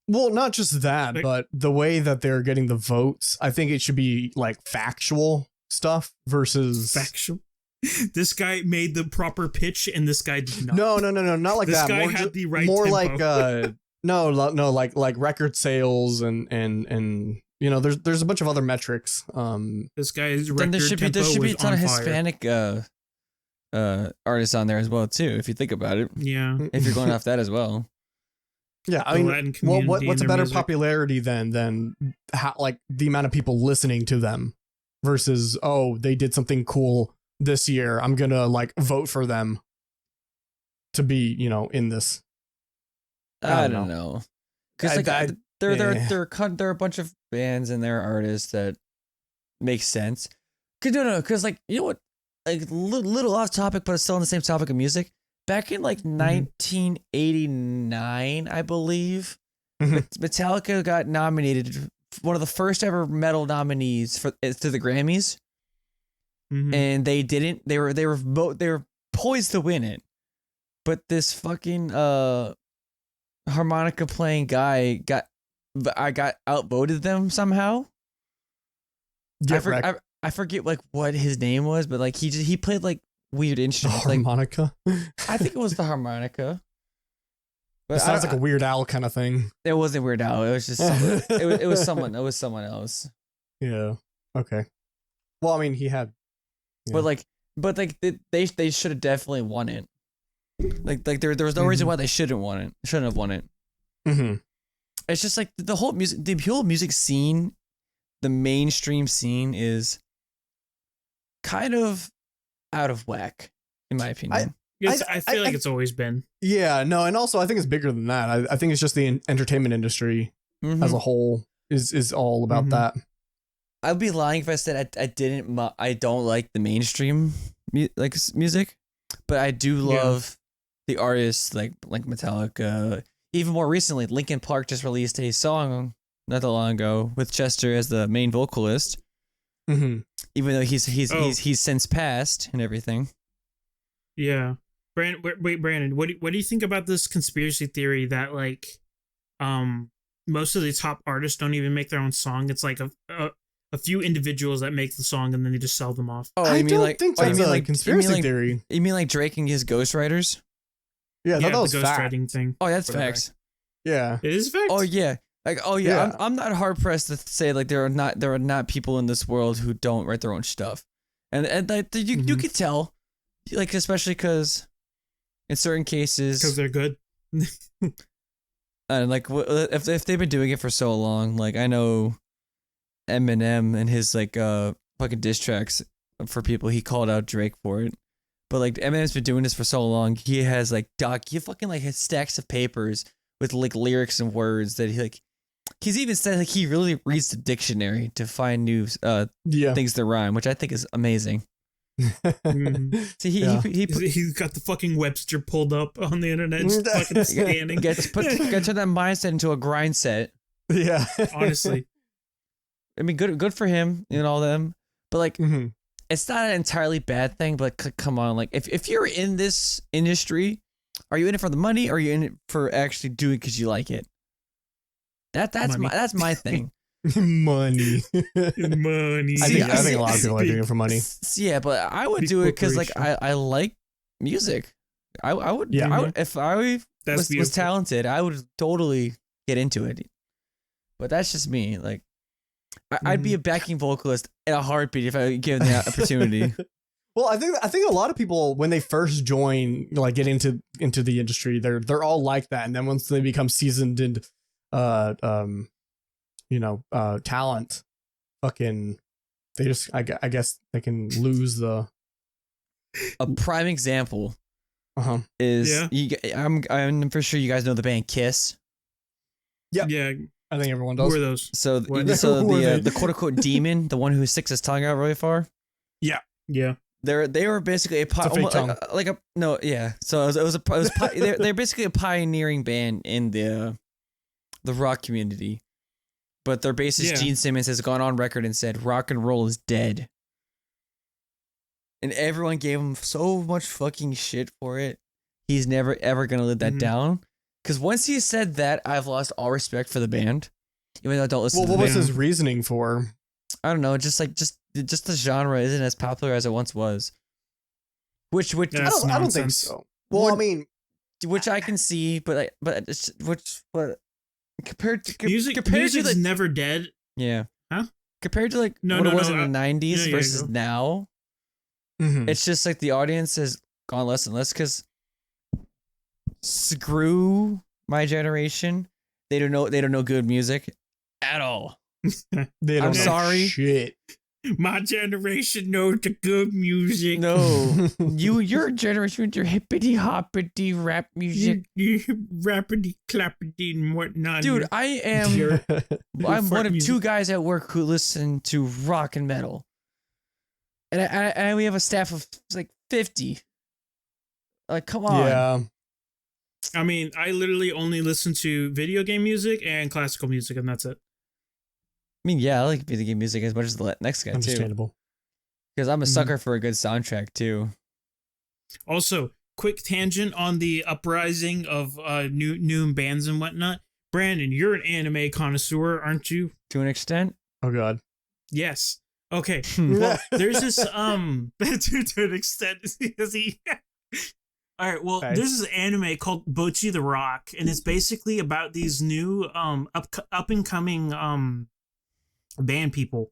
Speaker 1: Well, not just that,
Speaker 3: Like-
Speaker 1: but the way that they're getting the votes, I think it should be like factual stuff versus
Speaker 3: Factual. This guy made the proper pitch, and this guy did not.
Speaker 1: No, not like
Speaker 3: This
Speaker 1: that.
Speaker 3: guy
Speaker 1: More,
Speaker 3: had the right
Speaker 1: more
Speaker 3: tempo.
Speaker 1: like no, like record sales and you know, there's a bunch of other metrics.
Speaker 3: This guy's
Speaker 2: Then
Speaker 3: record
Speaker 2: there should be
Speaker 3: tempo
Speaker 2: a ton of
Speaker 3: was on fire.
Speaker 2: Hispanic artists on there as well too. If you think about it,
Speaker 3: Yeah.
Speaker 2: if you're going off that as well.
Speaker 1: Yeah, I
Speaker 3: The
Speaker 1: mean,
Speaker 3: Latin community
Speaker 1: what's
Speaker 3: and
Speaker 1: a
Speaker 3: their
Speaker 1: better
Speaker 3: music.
Speaker 1: popularity than how, like the amount of people listening to them versus they did something cool this year. I'm gonna like vote for them to be, you know, in this.
Speaker 2: I don't know. Because like there are a bunch of bands and there are artists that make sense. Because like you know what, like little off topic, but it's still on the same topic of music. Back in like 1989, I believe, Metallica got nominated, one of the first ever metal nominees to the Grammys, and they didn't. They were poised to win it, but this fucking harmonica playing guy got outvoted them somehow. I forget like what his name was, but like he played like weird instruments.
Speaker 1: Harmonica.
Speaker 2: Like, I think it was the harmonica. But
Speaker 1: It sounds like a Weird Al kind of thing.
Speaker 2: It wasn't Weird Al. It was just it was someone. It was someone else.
Speaker 1: Yeah. Okay. Well, I mean, he had.
Speaker 2: Yeah. But they should have definitely won it. Like there was no reason why they shouldn't have won it.
Speaker 1: Mm-hmm.
Speaker 2: It's just like the whole music scene, the mainstream scene is kind of out of whack, in my opinion.
Speaker 3: I feel like it's always been.
Speaker 1: Yeah, no, and also I think it's bigger than that. I think it's just the entertainment industry as a whole is all about that.
Speaker 2: I'd be lying if I said I don't like the mainstream music, but I do love the artists like Metallica. Even more recently, Linkin Park just released a song not that long ago with Chester as the main vocalist.
Speaker 1: Mm-hmm.
Speaker 2: Even though he's since passed and everything.
Speaker 3: Yeah. Brandon, what do you think about this conspiracy theory that like most of the top artists don't even make their own song? It's like a few individuals that make the song and then they just sell them off.
Speaker 2: Oh,
Speaker 1: I don't think that's a conspiracy theory.
Speaker 2: You mean like Drake and his ghostwriters?
Speaker 1: Yeah, that was
Speaker 3: the ghostwriting thing.
Speaker 2: Oh, that's
Speaker 1: Whatever.
Speaker 2: facts.
Speaker 1: Yeah.
Speaker 3: It is facts.
Speaker 2: Oh yeah. Like I'm not hard pressed to say like there are not people in this world who don't write their own stuff, and like you could tell, like especially because in certain cases
Speaker 3: because they're good.
Speaker 2: And like if they've been doing it for so long, like I know Eminem and his like fucking diss tracks for people, he called out Drake for it. But like Eminem's been doing this for so long, he has like he fucking like has stacks of papers with like lyrics and words that he's even said like he really reads the dictionary to find new things to rhyme, which I think is amazing. So
Speaker 3: he's got the fucking Webster pulled up on the internet, just fucking scanning.
Speaker 2: Gets turn that mindset into a grind set.
Speaker 1: Yeah,
Speaker 3: honestly,
Speaker 2: I mean, good for him and all them, but like, it's not an entirely bad thing. But come on, like, if you're in this industry, are you in it for the money, or are you in it for actually doing it because you like it? That's my thing.
Speaker 1: Money.
Speaker 3: Money.
Speaker 1: I think a lot of people are doing it for money.
Speaker 2: Yeah, but I would do it because like I like music. I would.
Speaker 1: Yeah.
Speaker 2: I would, if I was talented, I would totally get into it. But that's just me. Like, I'd be a backing vocalist in a heartbeat if I given the opportunity.
Speaker 1: Well, I think a lot of people when they first join, like get into the industry, they're all like that, and then once they become seasoned and talent, fucking They just, I guess they can lose the.
Speaker 2: A prime example
Speaker 1: Uh-huh.
Speaker 2: I'm for sure you guys know the band Kiss.
Speaker 1: Yep.
Speaker 3: Yeah.
Speaker 1: I think everyone
Speaker 3: Who
Speaker 1: does.
Speaker 3: are those?
Speaker 2: So
Speaker 3: What?
Speaker 1: Who are they?
Speaker 2: the quote unquote demon, the one who sticks his tongue out really far.
Speaker 1: Yeah.
Speaker 3: Yeah.
Speaker 2: They were basically a,
Speaker 1: It's a fake tongue.
Speaker 2: So they're basically a pioneering band in the rock community, but their bassist Gene Simmons has gone on record and said rock and roll is dead, and everyone gave him so much fucking shit for it. He's never ever gonna let that down, because once he said that, I've lost all respect for the band, even though I don't listen.
Speaker 1: Well,
Speaker 2: to
Speaker 1: what
Speaker 2: the
Speaker 1: was
Speaker 2: band.
Speaker 1: his reasoning for?
Speaker 2: I don't know, just the genre isn't as popular as it once was. Which
Speaker 3: Yeah.
Speaker 1: I don't think
Speaker 3: nonsense.
Speaker 1: so. Well, I mean,
Speaker 2: which I can see, but compared to
Speaker 3: Music's never dead.
Speaker 2: yeah,
Speaker 3: Huh?
Speaker 2: Compared to like
Speaker 3: No,
Speaker 2: what
Speaker 3: no,
Speaker 2: it was
Speaker 3: no,
Speaker 2: in the 90s
Speaker 3: yeah,
Speaker 2: versus
Speaker 3: go.
Speaker 2: now,
Speaker 1: mhm.
Speaker 2: it's just like the audience has gone less and less because screw my generation. They don't know good music at all.
Speaker 1: They don't
Speaker 2: I'm
Speaker 1: know
Speaker 2: sorry.
Speaker 1: Shit.
Speaker 3: My generation knows the good music.
Speaker 2: No, your generation with your hippity hoppity rap music,
Speaker 3: You rappity clappity and whatnot.
Speaker 2: dude. I am.
Speaker 3: Your-
Speaker 2: I'm
Speaker 3: fart
Speaker 2: one of
Speaker 3: music.
Speaker 2: two guys at work who listen to rock and metal, and we have a staff of like 50. Like, come on.
Speaker 1: Yeah.
Speaker 3: I mean, I literally only listen to video game music and classical music, and that's it.
Speaker 2: I mean, yeah, I like video game music as much as the next guy too,
Speaker 1: Understandable.
Speaker 2: because I'm a
Speaker 3: Mhm.
Speaker 2: sucker for a good soundtrack too.
Speaker 3: Also, quick tangent on the uprising of new bands and whatnot. Brandon, you're an anime connoisseur, aren't you?
Speaker 2: To an extent.
Speaker 1: Oh god.
Speaker 3: Yes. Okay. Well, there's this to an extent. Is he? All right. Well,
Speaker 1: Okay.
Speaker 3: there's this anime called Bocchi the Rock, and it's basically about these new up and coming band people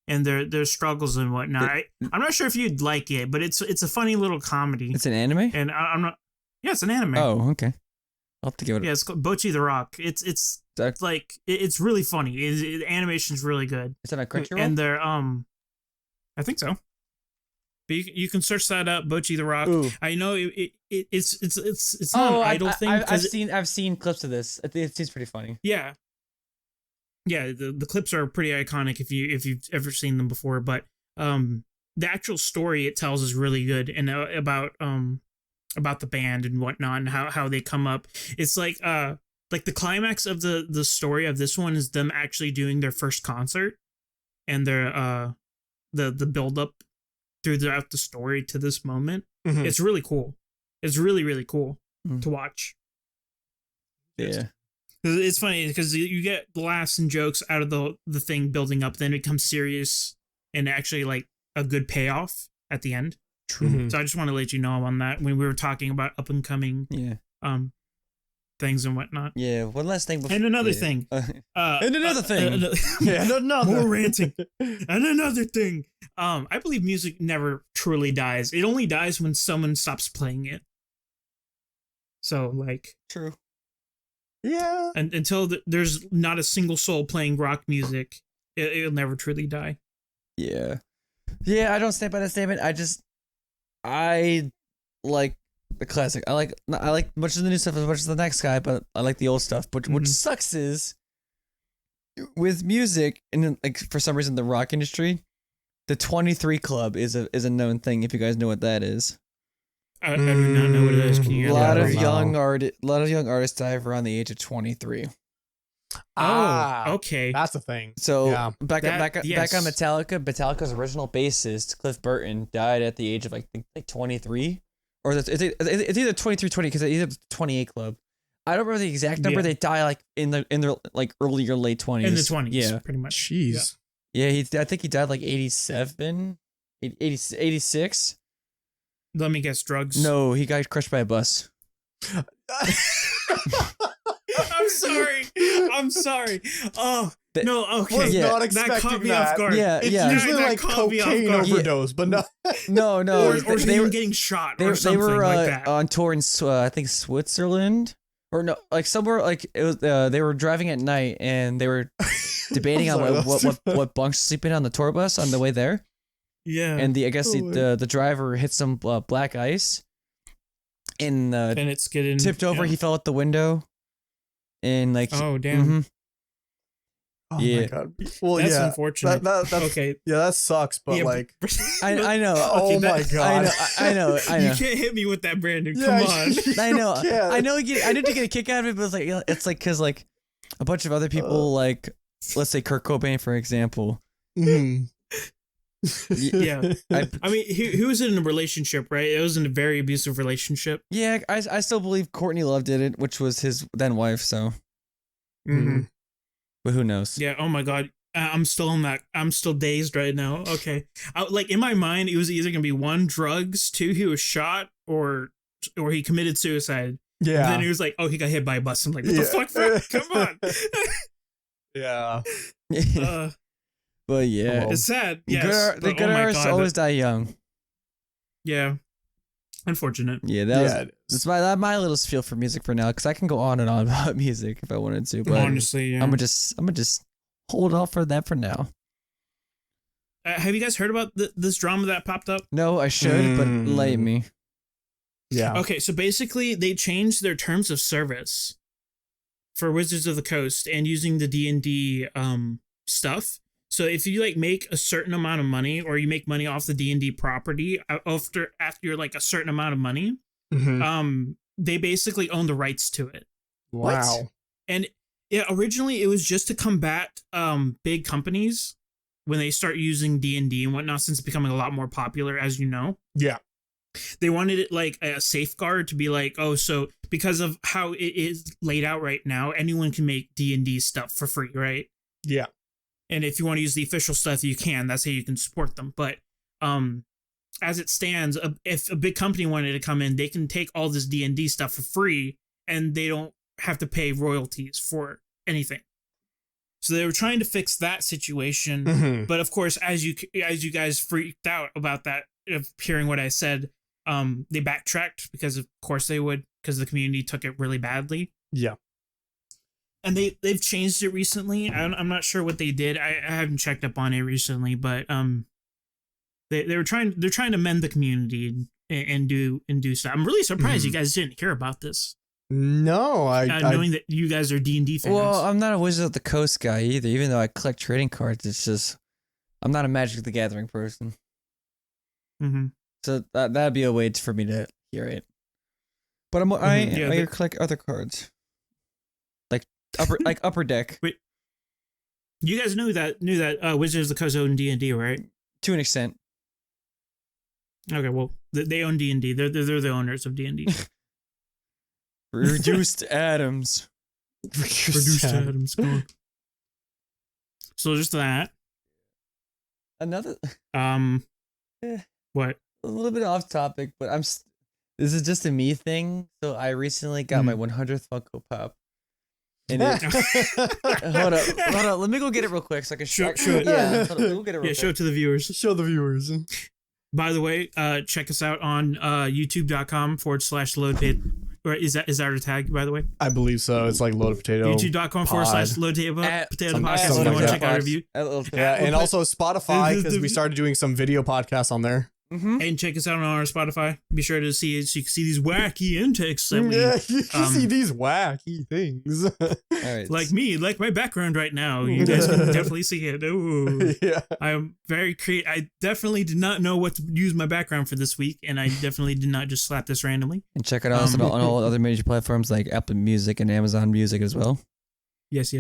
Speaker 3: and their struggles and whatnot. I'm not sure if you'd like it, but it's a funny little comedy.
Speaker 2: It's an anime.
Speaker 3: And I'm not. Yeah, it's an anime.
Speaker 2: Oh, okay. I'll have to give it.
Speaker 3: Yeah, it's called Bocchi the Rock. It's like it's really funny. Animation's really good.
Speaker 2: It's on a Crunchyroll.
Speaker 3: And they're I think so. But you can search that up, Bocchi the Rock.
Speaker 2: Ooh.
Speaker 3: I know it's not an idle thing.
Speaker 2: I've seen clips of this. It seems pretty funny.
Speaker 3: Yeah. Yeah, the clips are pretty iconic if you've ever seen them before, but the actual story it tells is really good, and about the band and whatnot and how they come up. It's like the climax of the story of this one is them actually doing their first concert, and their the build up throughout the story to this moment.
Speaker 1: Mhm.
Speaker 3: It's really cool. It's really, really cool to watch.
Speaker 2: Yeah.
Speaker 3: It's funny because you get laughs and jokes out of the thing building up, then it becomes serious and actually like a good payoff at the end.
Speaker 1: True.
Speaker 3: So I just want to let you know on that when we were talking about up and coming things and whatnot.
Speaker 2: Yeah. One last thing.
Speaker 3: And another thing.
Speaker 2: And another thing.
Speaker 1: Yeah, no.
Speaker 3: More ranting. And another thing. I believe music never truly dies. It only dies when someone stops playing it. So like
Speaker 2: True.
Speaker 1: Yeah.
Speaker 3: and until there's not a single soul playing rock music, it'll never truly die.
Speaker 2: Yeah. Yeah, I don't stand by that statement. I like the classic. I like much of the new stuff as much as the next guy, but I like the old stuff. But what sucks is with music and like for some reason the rock industry, the 23 Club is a known thing. If you guys know what that is,
Speaker 3: I do not know what it is. Can you
Speaker 2: a lot of
Speaker 3: elaborate?
Speaker 2: young artists die around the age of 23.
Speaker 3: Oh, okay.
Speaker 1: That's a thing.
Speaker 2: So
Speaker 1: Yeah.
Speaker 2: back on
Speaker 3: yes.
Speaker 2: Metallica. Metallica's original bassist Cliff Burton died at the age of like 23, or it's either 23, 20 because it's either the 28 Club. I don't remember the exact number.
Speaker 3: Yeah.
Speaker 2: They die like in their like early or late 20s.
Speaker 3: In the 20s,
Speaker 2: Yeah,
Speaker 3: pretty much.
Speaker 1: Jeez.
Speaker 2: yeah. I think he died like 87, 86.
Speaker 3: Let me guess, drugs.
Speaker 2: No, he got crushed by a bus.
Speaker 3: I'm sorry. Oh,
Speaker 2: That-
Speaker 3: no, okay.
Speaker 1: Was
Speaker 2: Yeah.
Speaker 1: not
Speaker 3: That
Speaker 1: expecting
Speaker 3: caught me
Speaker 1: that.
Speaker 3: off guard.
Speaker 2: Yeah,
Speaker 1: It's
Speaker 2: yeah.
Speaker 1: usually
Speaker 3: That
Speaker 1: like
Speaker 3: caught me off
Speaker 1: cocaine
Speaker 3: guard.
Speaker 1: overdose, but no.
Speaker 2: No,
Speaker 3: Or
Speaker 2: they
Speaker 3: even
Speaker 2: were
Speaker 3: getting shot
Speaker 2: they
Speaker 3: or something
Speaker 2: were
Speaker 3: like that.
Speaker 2: on tour in I think Switzerland or no, like somewhere like it was. They were driving at night and they were debating
Speaker 1: I'm
Speaker 2: on
Speaker 1: sorry,
Speaker 2: what bunks sleeping on the tour bus on the way there.
Speaker 3: Yeah.
Speaker 2: And I guess
Speaker 1: Oh,
Speaker 2: the driver hit some black ice, and
Speaker 3: and it's getting
Speaker 2: tipped over.
Speaker 3: Yeah.
Speaker 2: He fell out the window, and like
Speaker 3: Oh damn.
Speaker 2: mhm.
Speaker 1: Oh
Speaker 2: Yeah.
Speaker 1: my god. Well,
Speaker 3: That's
Speaker 1: yeah.
Speaker 3: unfortunate.
Speaker 1: That's,
Speaker 3: Okay.
Speaker 1: Yeah, that sucks. But
Speaker 3: Yeah,
Speaker 1: like,
Speaker 2: I know.
Speaker 1: oh
Speaker 3: that-
Speaker 1: my god.
Speaker 2: I know.
Speaker 3: You can't hit me with that, Brandon.
Speaker 1: Yeah,
Speaker 3: Come on.
Speaker 2: I know.
Speaker 1: you can't.
Speaker 2: I know. I did get a kick out of it, but it's like because like a bunch of other people, like let's say Kurt Cobain, for example.
Speaker 1: Mhm.
Speaker 3: Yeah. I mean, he was in a relationship, right? It was in a very abusive relationship.
Speaker 2: Yeah, I still believe Courtney Love did it, which was his then wife. So,
Speaker 3: Mm-hmm.
Speaker 2: but who knows?
Speaker 3: Yeah. Oh my god. I'm still on that. I'm still dazed right now. Okay. Like in my mind, it was either gonna be one, drugs, two, he was shot, or he committed suicide.
Speaker 1: Yeah.
Speaker 3: And then he was like, oh, he got hit by a bus. I'm like, what
Speaker 1: Yeah.
Speaker 3: the fuck, bro? Come on.
Speaker 1: Yeah.
Speaker 2: But yeah,
Speaker 1: Oh.
Speaker 3: It's sad. Yes.
Speaker 2: the
Speaker 3: but
Speaker 2: good
Speaker 3: oh my
Speaker 2: artists
Speaker 3: God,
Speaker 2: always die young.
Speaker 3: Yeah. Unfortunate.
Speaker 2: Yeah,
Speaker 1: Yeah.
Speaker 2: that's my little spiel for music for now, because I can go on and on about music if I wanted to, but
Speaker 3: Honestly, yeah.
Speaker 2: I'm gonna just hold off for that for now.
Speaker 3: Have you guys heard about this drama that popped up?
Speaker 2: No, I should, but
Speaker 1: Mm.
Speaker 2: enlighten me.
Speaker 1: Yeah.
Speaker 3: Okay, so basically they changed their terms of service for Wizards of the Coast and using the D&D stuff. So if you like make a certain amount of money, or you make money off the D&D property after you're like a certain amount of money,
Speaker 1: Mhm.
Speaker 3: they basically own the rights to it.
Speaker 1: Wow.
Speaker 3: And yeah, originally it was just to combat big companies when they start using D&D and whatnot, since it's becoming a lot more popular, as you know.
Speaker 1: Yeah.
Speaker 3: They wanted it like a safeguard to be like, oh, so because of how it is laid out right now, anyone can make D&D stuff for free, right?
Speaker 1: Yeah.
Speaker 3: And if you want to use the official stuff, you can. That's how you can support them. But as it stands, if a big company wanted to come in, they can take all this D&D stuff for free, and they don't have to pay royalties for anything. So they were trying to fix that situation.
Speaker 1: Mhm.
Speaker 3: But of course, as you guys freaked out about that, of hearing what I said, they backtracked, because of course they would, because the community took it really badly.
Speaker 1: Yeah.
Speaker 3: And they've changed it recently. I'm not sure what they did. I haven't checked up on it recently, but they're trying to mend the community and do stuff. I'm really surprised you guys didn't hear about this,
Speaker 1: No,
Speaker 3: knowing that you guys are D&D fans.
Speaker 2: Well, I'm not a Wizard of the Coast guy either, even though I collect trading cards. It's just I'm not a Magic the Gathering person.
Speaker 3: Mm-hmm.
Speaker 2: So that'd be a way for me to hear it. But I collect other cards, like upper deck.
Speaker 3: Wait, you guys knew that Wizards of the Coast owned D&D, right?
Speaker 2: To an extent.
Speaker 3: Okay, well, they own D&D. They're the owners of D&D.
Speaker 2: Reduced atoms.
Speaker 3: Reduced atoms. Come on. So just that.
Speaker 2: Another
Speaker 3: What?
Speaker 2: a little bit off topic, but this is just a me thing. So I recently got my 100th Funko Pop. And it, hold up. Let me go get it real quick so I can
Speaker 3: Show it.
Speaker 2: Yeah, hold up, we'll get it real quick.
Speaker 3: Show it to the viewers.
Speaker 1: Show the viewers.
Speaker 3: By the way, check us out on youtube.com/loadpit. Or is that our tag, by the way?
Speaker 1: I believe so. It's like loaded potato.
Speaker 3: youtube.com/loadpotatoe potato
Speaker 1: Some-
Speaker 3: podcast. If
Speaker 1: something
Speaker 3: you
Speaker 1: like
Speaker 3: want to
Speaker 1: that.
Speaker 3: check out our review.
Speaker 1: Yeah, and also Spotify, because we started doing some video podcasts on there.
Speaker 2: Mm-hmm.
Speaker 3: And check us out on our Spotify. Be sure to see it so you can see these wacky intakes that we
Speaker 1: Yeah, you see these wacky things.
Speaker 2: All right.
Speaker 3: like me, like my background right now. You guys can definitely see it. Ooh.
Speaker 1: Yeah.
Speaker 3: I'm very creative. I definitely did not know what to use my background for this week, and I definitely did not just slap this randomly.
Speaker 2: And check it out on all other major platforms like Apple Music and Amazon Music as well.
Speaker 3: Yes.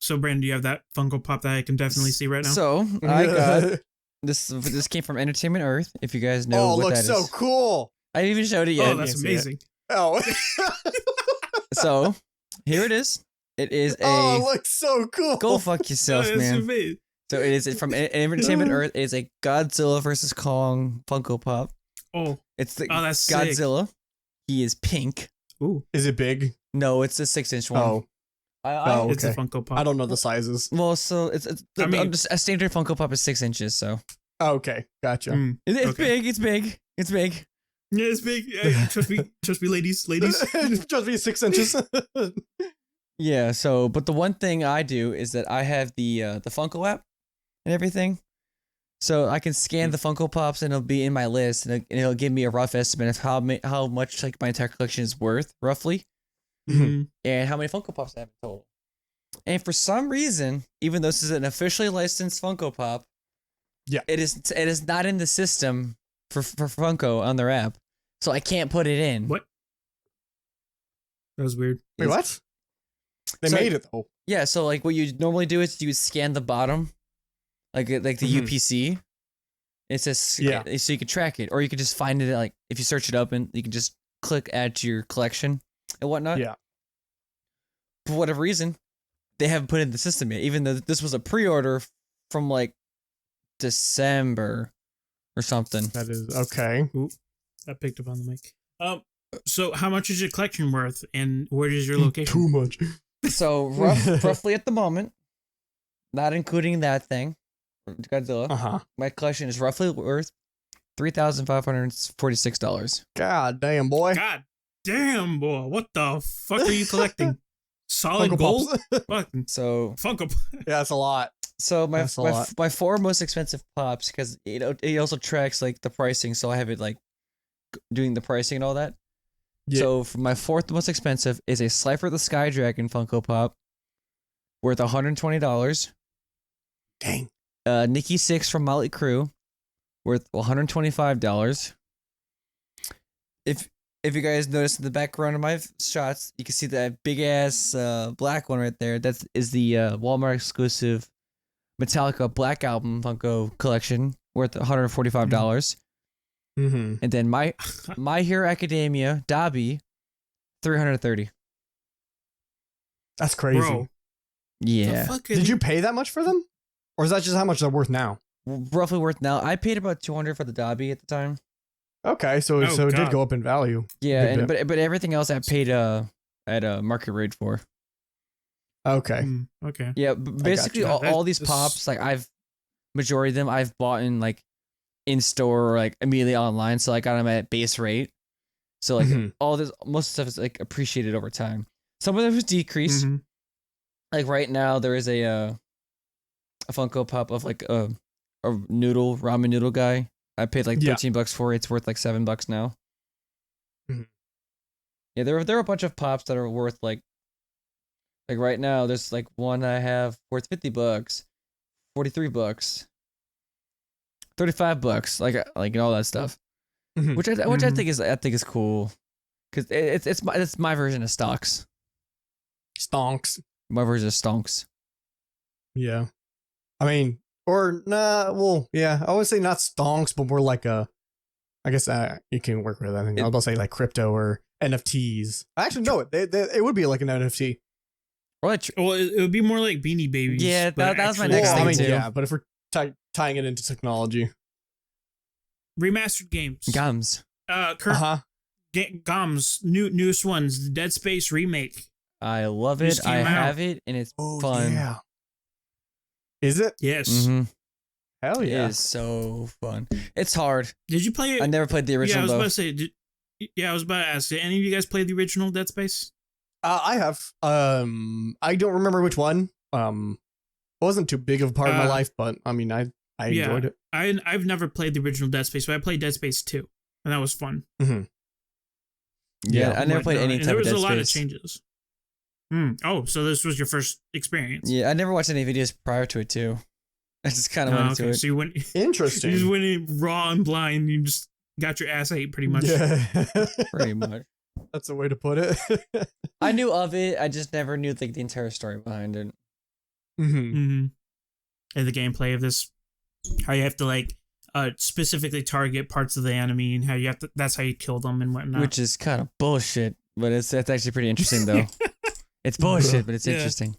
Speaker 3: So, Brandon, do you have that Funko Pop that I can definitely see right now?
Speaker 2: So I got this came from Entertainment Earth. If you guys know
Speaker 1: Oh,
Speaker 2: what
Speaker 1: it
Speaker 2: that
Speaker 1: looks so
Speaker 2: is.
Speaker 1: cool.
Speaker 2: I didn't even showed it yet.
Speaker 3: Oh, that's amazing.
Speaker 1: Oh.
Speaker 2: So here it is. It is a
Speaker 1: Oh, it looks so cool.
Speaker 2: go fuck yourself,
Speaker 3: That's
Speaker 2: man.
Speaker 3: amazing.
Speaker 2: So it is from Entertainment Earth. It is a Godzilla versus Kong Funko Pop.
Speaker 3: Oh,
Speaker 2: It's the
Speaker 3: that's sick.
Speaker 2: Godzilla. He is pink.
Speaker 3: Ooh,
Speaker 1: Is it big?
Speaker 2: No, it's a 6-inch one.
Speaker 1: Oh. Oh,
Speaker 3: it's a
Speaker 1: okay.
Speaker 3: Funko Pop.
Speaker 1: I don't know the sizes.
Speaker 2: Well, so it's
Speaker 3: I mean-
Speaker 2: a standard Funko Pop is 6 inches. So
Speaker 1: Oh, okay. Gotcha.
Speaker 3: Mm,
Speaker 2: it's
Speaker 3: Okay.
Speaker 2: big. It's big. It's big.
Speaker 3: Yeah, it's big. Trust me, ladies.
Speaker 1: Just be 6 inches.
Speaker 2: Yeah. So, but the one thing I do is that I have the Funko app and everything. So I can scan the Funko Pops and it'll be in my list and it'll give me a rough estimate of how much like my entire collection is worth roughly, and how many Funko Pops I have in total. And for some reason, even though this is an officially licensed Funko Pop, it is not in the system for Funko on their app, so I can't put it in.
Speaker 3: What? That was weird.
Speaker 1: Wait, what? They made it though.
Speaker 2: Yeah, so like what you normally do is you scan the bottom, like the UPC. It says so you can track it, or you can just find it like if you search it up and you can just click add to your collection and whatnot.
Speaker 1: Yeah.
Speaker 2: For whatever reason, they haven't put it in the system yet, even though this was a pre-order from like December or something.
Speaker 1: That is okay.
Speaker 3: Ooh, I picked up on the mic. So how much is your collection worth, and where is your location?
Speaker 1: Too much.
Speaker 2: So roughly at the moment, not including that thing, Godzilla, my collection is roughly worth $3,546.
Speaker 1: God damn, boy.
Speaker 3: God damn, boy. What the fuck are you collecting? Solid
Speaker 1: Funko
Speaker 3: gold?
Speaker 1: Pops.
Speaker 2: Funko.
Speaker 1: Yeah, that's a lot.
Speaker 2: So my 4 most expensive pops, because it also tracks like the pricing, so I have it like doing the pricing and all that. Yeah. So for my 4th most expensive is a Slifer the Sky Dragon Funko Pop, worth $120.
Speaker 1: Dang.
Speaker 2: Nikki Six from Motley Crue, worth $125. If you guys notice in the background of my shots, you can see that big ass black one right there. That is the Walmart exclusive Metallica Black Album Funko collection, worth $145. And then My Hero Academia Dobby, $330.
Speaker 1: That's crazy.
Speaker 3: Bro,
Speaker 2: yeah.
Speaker 1: Did you pay that much for them, or is that just how much they're worth now?
Speaker 2: Roughly worth now. I paid about $200 for the Dobby at the time.
Speaker 1: Okay, so it did go up in value.
Speaker 2: Yeah, but everything else I paid at a market rate for.
Speaker 1: Okay.
Speaker 3: Okay.
Speaker 2: Yeah, basically all these pops, like majority of them I've bought in like in store or like immediately online, so I got them at base rate. So like all this, most stuff is like appreciated over time. Some of them was decreased. Like right now there is a Funko Pop of like a ramen noodle guy. I paid like $13 for it. It's worth like $7 now. Yeah, there are a bunch of pops that are worth like right now there's like one I have worth $50, $43, $35, like all that stuff, which I think is cool, because it's my version of stocks.
Speaker 1: Stonks.
Speaker 2: My version of stonks.
Speaker 1: Yeah, I mean, or nah. Well, yeah, I would say not stonks, but more like I guess you can work with that. I think I was about to say like crypto or NFTs. Actually, no, it would be like an NFT.
Speaker 3: Well, it would be more like Beanie Babies.
Speaker 2: Yeah, that was my next thing too.
Speaker 1: Yeah, but if we're tying it into technology,
Speaker 3: remastered games,
Speaker 2: Gums,
Speaker 3: Gums, newest ones, the Dead Space remake.
Speaker 2: I love it. I have it, and it's fun.
Speaker 1: Yeah. Is it?
Speaker 3: Yes.
Speaker 1: Hell yeah!
Speaker 2: It is so fun. It's hard.
Speaker 3: Did you play it?
Speaker 2: I never played the original.
Speaker 3: Yeah, I was about to say. I was about to ask. Did any of you guys play the original Dead Space?
Speaker 1: I have. I don't remember which one. It wasn't too big of a part of my life, but I mean, I enjoyed it.
Speaker 3: I've never played the original Dead Space, but I played Dead Space 2, and that was fun.
Speaker 2: Yeah, I never played any type of Dead Space.
Speaker 3: There was a lot of changes. Oh, so this was your first experience?
Speaker 2: Yeah, I never watched any videos prior to it too. I just kind of went into it.
Speaker 3: So you went
Speaker 1: interesting.
Speaker 3: You just went in raw and blind. You just got your ass ate pretty much.
Speaker 1: Yeah,
Speaker 2: pretty much.
Speaker 1: That's a way to put it.
Speaker 2: I knew of it. I just never knew like the entire story behind it.
Speaker 3: And the gameplay of this, how you have to like specifically target parts of the enemy, and how you have to. That's how you kill them and whatnot.
Speaker 2: Which is kind of bullshit, but it's actually pretty interesting though. It's bullshit, but it's interesting.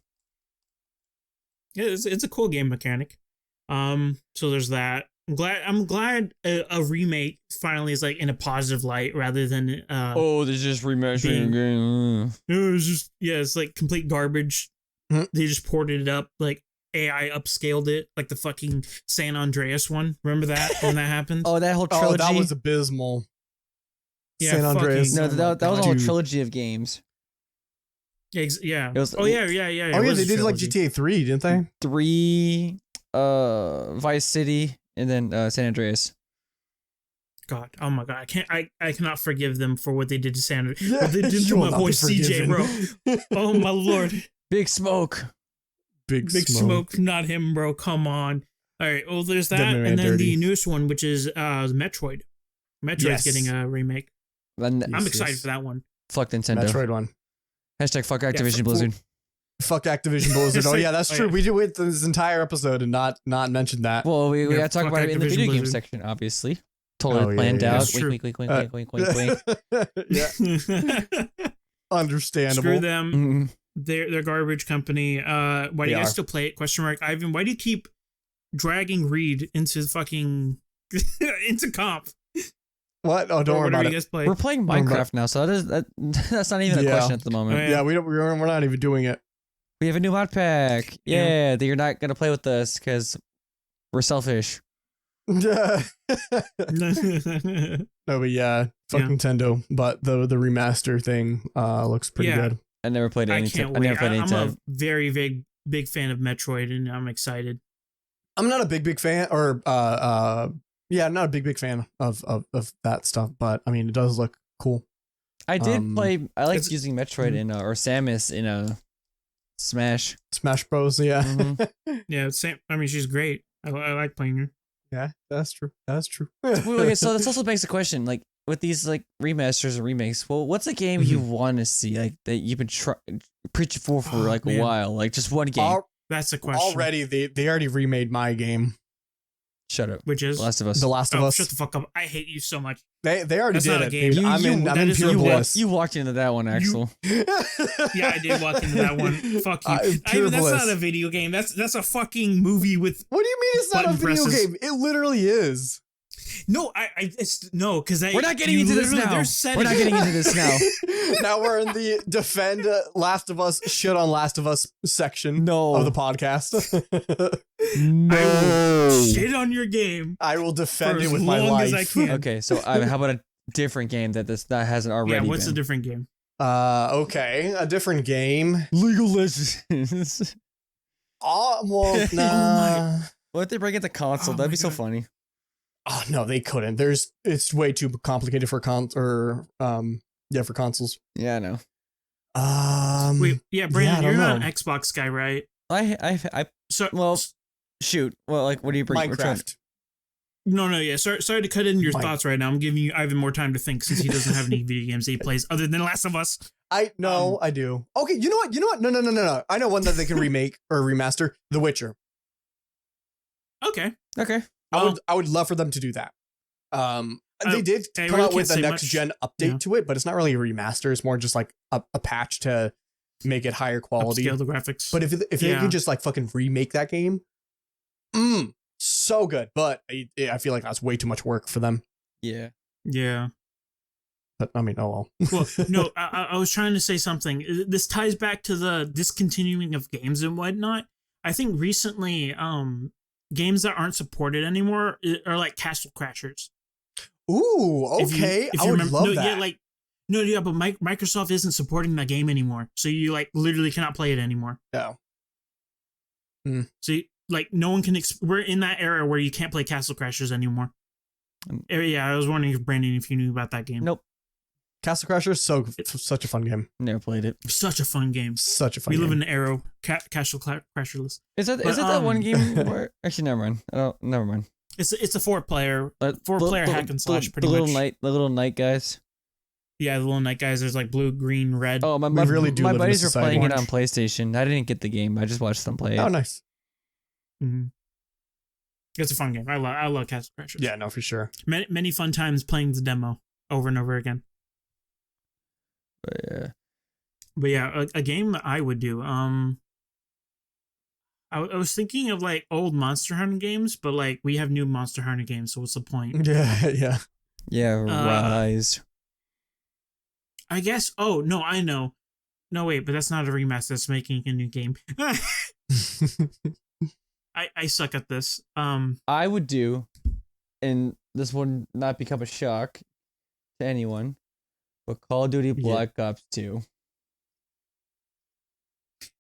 Speaker 3: Yeah, it's a cool game mechanic. So there's that. I'm glad a remake finally is like in a positive light rather than
Speaker 2: they're just remastering a game.
Speaker 3: It was just it's like complete garbage. They just ported it up, like AI upscaled it, like the fucking San Andreas one. Remember that when that happened?
Speaker 2: Oh, that whole trilogy.
Speaker 1: Oh, that was abysmal.
Speaker 3: Yeah,
Speaker 1: San Andreas.
Speaker 3: fucking-
Speaker 2: No,
Speaker 3: Oh my
Speaker 2: that was
Speaker 3: God.
Speaker 2: all a
Speaker 1: Dude.
Speaker 2: trilogy of games.
Speaker 3: Yeah.
Speaker 2: It was-
Speaker 3: Oh yeah.
Speaker 1: Oh
Speaker 3: It
Speaker 1: yeah,
Speaker 3: was
Speaker 1: they
Speaker 3: a
Speaker 1: did like
Speaker 3: trilogy.
Speaker 1: GTA 3, didn't they?
Speaker 2: 3, Vice City, and then San Andreas.
Speaker 3: God, oh my God, I cannot forgive them for what they did to Sandra.
Speaker 1: Yeah,
Speaker 3: What they did
Speaker 1: you
Speaker 3: to
Speaker 1: will
Speaker 3: my
Speaker 1: not
Speaker 3: boy
Speaker 1: be
Speaker 3: CJ, bro.
Speaker 1: forgiven.
Speaker 3: Oh my Lord,
Speaker 2: Big Smoke.
Speaker 1: Big
Speaker 3: Smoke, not him, bro. Come on. All right, well, there's
Speaker 1: Did
Speaker 3: that,
Speaker 1: my man
Speaker 3: and then
Speaker 1: dirty.
Speaker 3: the newest one, which is Metroid. Metroid's
Speaker 1: Yes.
Speaker 3: getting a remake.
Speaker 2: And
Speaker 1: Yes,
Speaker 3: I'm excited
Speaker 1: yes.
Speaker 3: for that one.
Speaker 2: fuck Nintendo.
Speaker 1: Metroid one.
Speaker 2: Hashtag fuck Activision
Speaker 3: fuck-
Speaker 2: Blizzard.
Speaker 1: Fuck Activision Blizzard. Oh yeah, that's
Speaker 3: Oh,
Speaker 1: true.
Speaker 3: yeah.
Speaker 1: We did wait this entire episode and not mention that.
Speaker 2: Well, we
Speaker 3: Yeah,
Speaker 2: gotta talk
Speaker 3: fuck
Speaker 2: about it in the
Speaker 3: Activision
Speaker 2: video game
Speaker 3: Blizzard.
Speaker 2: section, obviously. Totally
Speaker 1: Oh, yeah,
Speaker 2: planned
Speaker 1: yeah,
Speaker 2: out.
Speaker 3: that's true.
Speaker 2: Wink, wink, wink, wink, wink, wink, wink, wink.
Speaker 1: Yeah, understandable.
Speaker 3: Screw them.
Speaker 2: Mhm.
Speaker 3: They're garbage company. Why do
Speaker 1: They
Speaker 3: you guys
Speaker 1: are.
Speaker 3: still play it? Question mark. Ivan, why do you keep dragging Reed into fucking into comp?
Speaker 1: What? Oh, don't
Speaker 3: Or
Speaker 1: worry
Speaker 3: whatever
Speaker 1: about
Speaker 3: you
Speaker 1: it.
Speaker 3: guys play.
Speaker 2: We're playing
Speaker 1: Don't worry
Speaker 2: Minecraft now, so that's not even a
Speaker 1: Yeah.
Speaker 2: question at the moment.
Speaker 3: Oh, yeah.
Speaker 1: Yeah, we're not even doing it.
Speaker 2: We have a new mod pack.
Speaker 3: Yeah.
Speaker 2: Yeah, that you're not gonna play with us because we're selfish.
Speaker 1: No, but yeah, fuck
Speaker 3: Yeah.
Speaker 1: Nintendo. But the remaster thing looks pretty
Speaker 3: Yeah.
Speaker 1: good.
Speaker 2: I never played it
Speaker 3: I
Speaker 2: anytime.
Speaker 3: can't
Speaker 2: I
Speaker 3: wait.
Speaker 2: never played it
Speaker 3: I'm
Speaker 2: anytime.
Speaker 3: a very big fan of Metroid, and I'm excited.
Speaker 1: I'm not a big fan, or yeah, I'm not a big fan of that stuff. But I mean, it does look cool.
Speaker 2: I did play. I liked
Speaker 3: it's-
Speaker 2: using Metroid in or Samus in a Smash.
Speaker 1: Smash Bros. Yeah,
Speaker 2: Mhm.
Speaker 3: Yeah, same. I mean, she's great. I like playing her.
Speaker 1: yeah, that's true. That's true.
Speaker 2: Wait, so this also begs the question, like with these like remasters and remakes. Well, what's a game you want to see, like that you've been preaching for
Speaker 3: Oh,
Speaker 2: like
Speaker 3: man.
Speaker 2: a while, like just one game?
Speaker 3: That's the question.
Speaker 1: Already, they already remade my game,
Speaker 2: Shut up.
Speaker 3: Which is
Speaker 2: Last of Us.
Speaker 1: The Last of
Speaker 3: oh,
Speaker 1: Us.
Speaker 3: shut the fuck up! I hate you so much.
Speaker 1: They already
Speaker 3: That's
Speaker 1: did
Speaker 3: not a
Speaker 1: it.
Speaker 3: game.
Speaker 1: Dude. I'm in
Speaker 3: that
Speaker 1: I'm in
Speaker 3: is
Speaker 1: pure
Speaker 3: a-
Speaker 1: bliss.
Speaker 2: You walked into that one, Axel.
Speaker 3: Yeah, I did walk into that one. Fuck you.
Speaker 1: Pure
Speaker 3: That's
Speaker 1: bliss.
Speaker 3: not a video game. That's a fucking movie with
Speaker 1: What do you mean it's not a
Speaker 3: Button
Speaker 1: video
Speaker 3: presses.
Speaker 1: game? It literally is.
Speaker 3: no. It's no because
Speaker 2: We're not getting into this now. We're not getting into this now.
Speaker 1: Now we're in the defend Last of Us, shit on Last of Us section
Speaker 2: No.
Speaker 1: of the podcast.
Speaker 3: No. Shit on your game.
Speaker 1: I will defend
Speaker 3: For
Speaker 1: it
Speaker 3: as
Speaker 1: with my
Speaker 3: long
Speaker 1: life.
Speaker 3: as I can.
Speaker 2: Okay, so how about a different game that hasn't already
Speaker 3: Yeah, what's
Speaker 2: been?
Speaker 3: a different game?
Speaker 1: Okay, a different game.
Speaker 2: League of Legends.
Speaker 1: Oh, well, nah.
Speaker 2: What if they bring it to console?
Speaker 3: Oh
Speaker 2: That'd
Speaker 3: my
Speaker 2: be so
Speaker 3: God.
Speaker 2: funny.
Speaker 1: Oh no, they couldn't. It's way too complicated for for consoles.
Speaker 2: Yeah, I know.
Speaker 3: Wait, yeah, Brandon,
Speaker 1: I don't
Speaker 3: you're not an
Speaker 1: know.
Speaker 3: Xbox guy, right?
Speaker 2: I
Speaker 3: So
Speaker 2: well, shoot. Well, like, what do you bring?
Speaker 1: Minecraft.
Speaker 3: no, yeah. Sorry to cut in your
Speaker 1: Mine-
Speaker 3: thoughts right now. I'm giving you Ivan more time to think since he doesn't have any video games that he plays other than Last of Us.
Speaker 1: I do. Okay, you know what? No. I know one that they can remake or remaster. The Witcher.
Speaker 3: Okay.
Speaker 2: Okay.
Speaker 1: I would love for them to do that. They did
Speaker 3: I
Speaker 1: come
Speaker 3: really
Speaker 1: out with
Speaker 3: can't
Speaker 1: a
Speaker 3: say
Speaker 1: next
Speaker 3: much.
Speaker 1: gen update
Speaker 3: Yeah.
Speaker 1: to it, but it's not really a remaster. It's more just like a patch to make it higher quality.
Speaker 3: Upscale the graphics.
Speaker 1: But if they
Speaker 3: Yeah.
Speaker 1: could just like fucking remake that game, so good. But I feel like that's way too much work for them.
Speaker 2: Yeah.
Speaker 3: yeah.
Speaker 1: But I mean, oh well.
Speaker 3: Well, no, I was trying to say something. This ties back to the discontinuing of games and whatnot. I think recently, games that aren't supported anymore are like Castle Crashers.
Speaker 1: Ooh,
Speaker 3: If you-
Speaker 1: okay.
Speaker 3: if
Speaker 1: I
Speaker 3: you
Speaker 1: would
Speaker 3: remember-
Speaker 1: love
Speaker 3: no,
Speaker 1: that.
Speaker 3: Yeah, but Microsoft isn't supporting that game anymore, so you like literally cannot play it anymore.
Speaker 1: No.
Speaker 3: So like no one can. We're in that era where you can't play Castle Crashers anymore. Yeah, I was wondering if Brandon, if you knew about that game.
Speaker 2: Nope.
Speaker 1: Castle Crashers, such a fun game.
Speaker 2: Never played it.
Speaker 3: Such a fun game.
Speaker 1: Such a fun
Speaker 3: We
Speaker 1: game.
Speaker 3: live in an era Castle Crasherless.
Speaker 2: Is that
Speaker 3: But,
Speaker 2: that one game where actually never mind. Oh, never mind.
Speaker 3: It's a 4-player
Speaker 2: The
Speaker 3: 4-player
Speaker 2: the-
Speaker 3: hack and slash
Speaker 2: the
Speaker 3: pretty
Speaker 2: little
Speaker 3: much.
Speaker 2: the little night guys.
Speaker 3: Yeah, the little night guys. There's like blue, green, red.
Speaker 2: Oh, my
Speaker 1: really do
Speaker 2: my
Speaker 1: live in a
Speaker 2: buddies were
Speaker 1: society.
Speaker 2: playing it on
Speaker 3: Orange.
Speaker 2: PlayStation. I didn't get the game. I just watched them play it.
Speaker 1: Oh, nice.
Speaker 3: Mm-hmm. It's a fun game. I love Castle Crashers.
Speaker 1: Yeah, no, for sure.
Speaker 3: Many fun times playing the demo over and over again.
Speaker 2: But, yeah.
Speaker 3: But yeah, a game that I would do. I was thinking of like old Monster Hunter games, but like we have new Monster Hunter games, so what's the point?
Speaker 1: Yeah.
Speaker 2: Yeah, Rise.
Speaker 3: I guess. Oh no, I know. No wait, but that's not a remaster. That's making a new game. I suck at this.
Speaker 2: I would do, and this would not become a shock to anyone. But Call of Duty
Speaker 1: Yeah.
Speaker 2: Black Ops 2.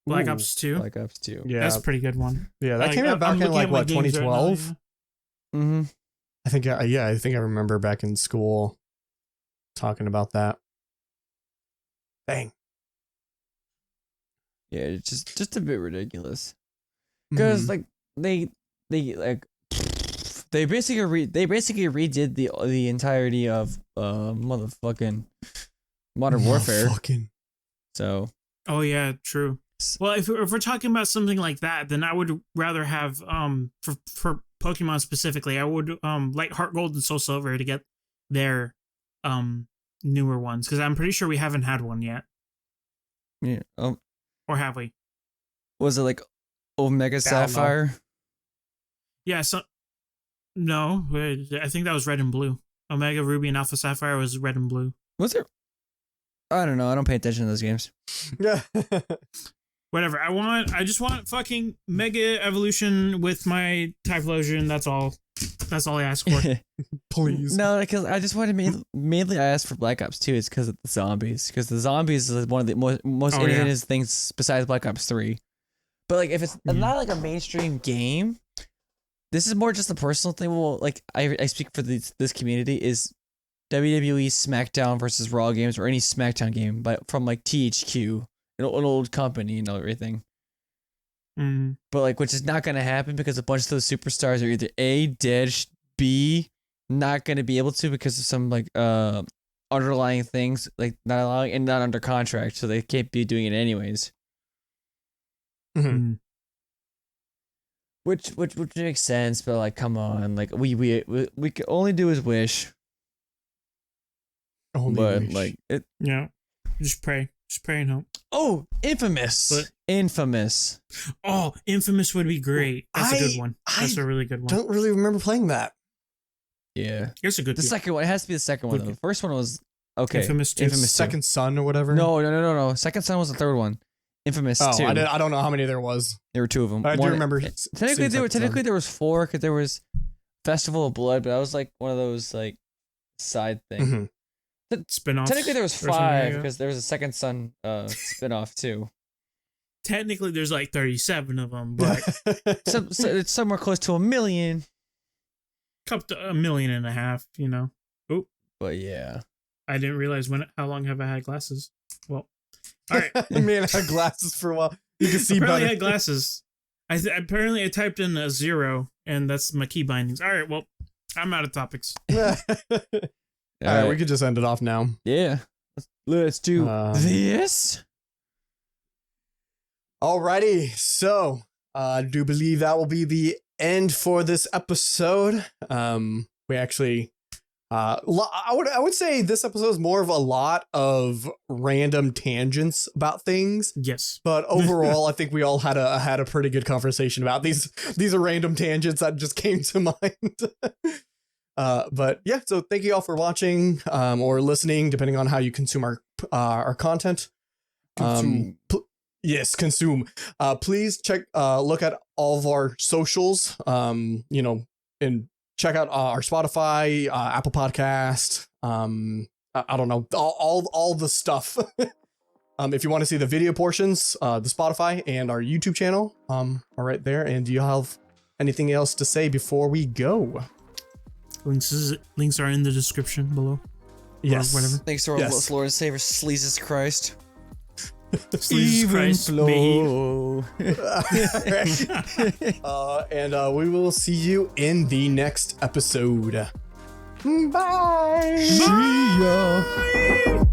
Speaker 3: Black
Speaker 1: Ooh,
Speaker 3: Ops 2.
Speaker 2: Black Ops 2.
Speaker 1: Yeah,
Speaker 3: That's a pretty good one.
Speaker 1: yeah, that
Speaker 3: Like,
Speaker 1: came out
Speaker 3: I'm
Speaker 1: back in
Speaker 3: looking
Speaker 1: like
Speaker 3: at my
Speaker 1: what
Speaker 3: games right now,
Speaker 1: 2012.
Speaker 3: yeah.
Speaker 2: Mm-hmm.
Speaker 1: I think I think I remember back in school talking about that. Dang.
Speaker 2: Yeah, it's just a bit ridiculous. Because
Speaker 1: Mhm.
Speaker 2: like they like they basically redid the entirety of motherfucking Modern Warfare.
Speaker 1: Motherfucking-
Speaker 2: So
Speaker 3: Oh yeah, true. Well, if we're talking about something like that, then I would rather have for Pokemon specifically, I would like Heart Gold and Soul Silver to get their newer ones, because I'm pretty sure we haven't had one yet,
Speaker 2: yeah,
Speaker 3: or have we?
Speaker 2: was it like Omega
Speaker 1: know.
Speaker 2: Sapphire?
Speaker 3: Yeah, so no, I think that was Red and Blue. Omega Ruby and Alpha Sapphire was Red and Blue.
Speaker 2: Was it? I don't know. I don't pay attention to those games.
Speaker 1: Yeah.
Speaker 3: Whatever. I just want fucking Mega Evolution with my Typhlosion. That's all. That's all I ask for.
Speaker 1: Please.
Speaker 2: No, because I just wanted mainly I asked for Black Ops 2 is because of the zombies. Because the zombies is one of the most
Speaker 3: Oh, yeah.
Speaker 2: innovative things besides Black Ops 3. But like if it's not like a mainstream game, this is more just a personal thing. Well, like I speak for this community is WWE SmackDown versus Raw games or any SmackDown game from like THQ, an old company and everything.
Speaker 3: Mm.
Speaker 2: But like, which is not gonna happen because a bunch of those superstars are either A, dead, B, not gonna be able to because of some like underlying things like not allowing and not under contract, so they can't be doing it anyways.
Speaker 1: Mhm.
Speaker 3: Mm.
Speaker 2: Which makes sense, but like, come on, like we can only do is wish,
Speaker 1: Only
Speaker 2: but
Speaker 1: wish.
Speaker 2: like it.
Speaker 3: Yeah. Just pray and hope.
Speaker 2: Oh, Infamous,
Speaker 3: But-
Speaker 2: Infamous.
Speaker 3: Oh, Infamous would be great. That's a
Speaker 1: I-
Speaker 3: good one. That's
Speaker 1: I
Speaker 3: a really good one.
Speaker 1: don't really remember playing that.
Speaker 2: Yeah,
Speaker 3: It's a good
Speaker 2: the second one. It has to be the second one
Speaker 3: Good-
Speaker 2: though. The first one was okay.
Speaker 3: Infamous 2.
Speaker 2: Infamous 2.
Speaker 1: Second Son or whatever.
Speaker 2: No. Second Son was the third one. Infamous
Speaker 1: Oh,
Speaker 2: 2.
Speaker 1: I don't know how many there was.
Speaker 2: There were two of them.
Speaker 1: But I do
Speaker 2: One-
Speaker 1: remember.
Speaker 2: Technically,
Speaker 1: seeing Second Son.
Speaker 2: there was 4 because there was Festival of Blood, but that was like one of those like side things.
Speaker 1: Mhm.
Speaker 3: Spin-offs.
Speaker 2: Technically, there was
Speaker 3: or something
Speaker 2: 5
Speaker 3: like that.
Speaker 2: because there was a Second Son spinoff too.
Speaker 3: Technically, there's like 37 of them, but
Speaker 2: So it's somewhere close to 1 million.
Speaker 3: up to 1.5 million, you know. Oh,
Speaker 2: But yeah,
Speaker 3: I didn't realize how long have I had glasses? Well, all right.
Speaker 1: Man, I had glasses for a while. You can see
Speaker 3: Apparently,
Speaker 1: better.
Speaker 3: I had glasses. Apparently, I typed in a 0, and that's my key bindings. All right, well, I'm out of topics.
Speaker 1: All right, we could just end it off now.
Speaker 2: yeah. Let's do this.
Speaker 1: Alrighty, so I do believe that will be the end for this episode. We actually, I would say this episode is more of a lot of random tangents about things,
Speaker 3: Yes.
Speaker 1: but overall, I think we all had a pretty good conversation about these. These are random tangents that just came to mind. But yeah, so thank you all for watching or listening, depending on how you consume our content. Yes, consume. Please look at all of our socials. And check out our Spotify, Apple Podcast. I don't know, all the stuff. If you want to see the video portions, the Spotify and our YouTube channel are right there. And do you have anything else to say before we go?
Speaker 3: Links are in the description below.
Speaker 1: Yes.
Speaker 3: Or whatever.
Speaker 2: Thanks to our
Speaker 1: Yes.
Speaker 2: Lord and Savior, Jesus Christ.
Speaker 3: Jesus Christ, may
Speaker 1: And we will see you in the next episode. Bye.
Speaker 2: See ya.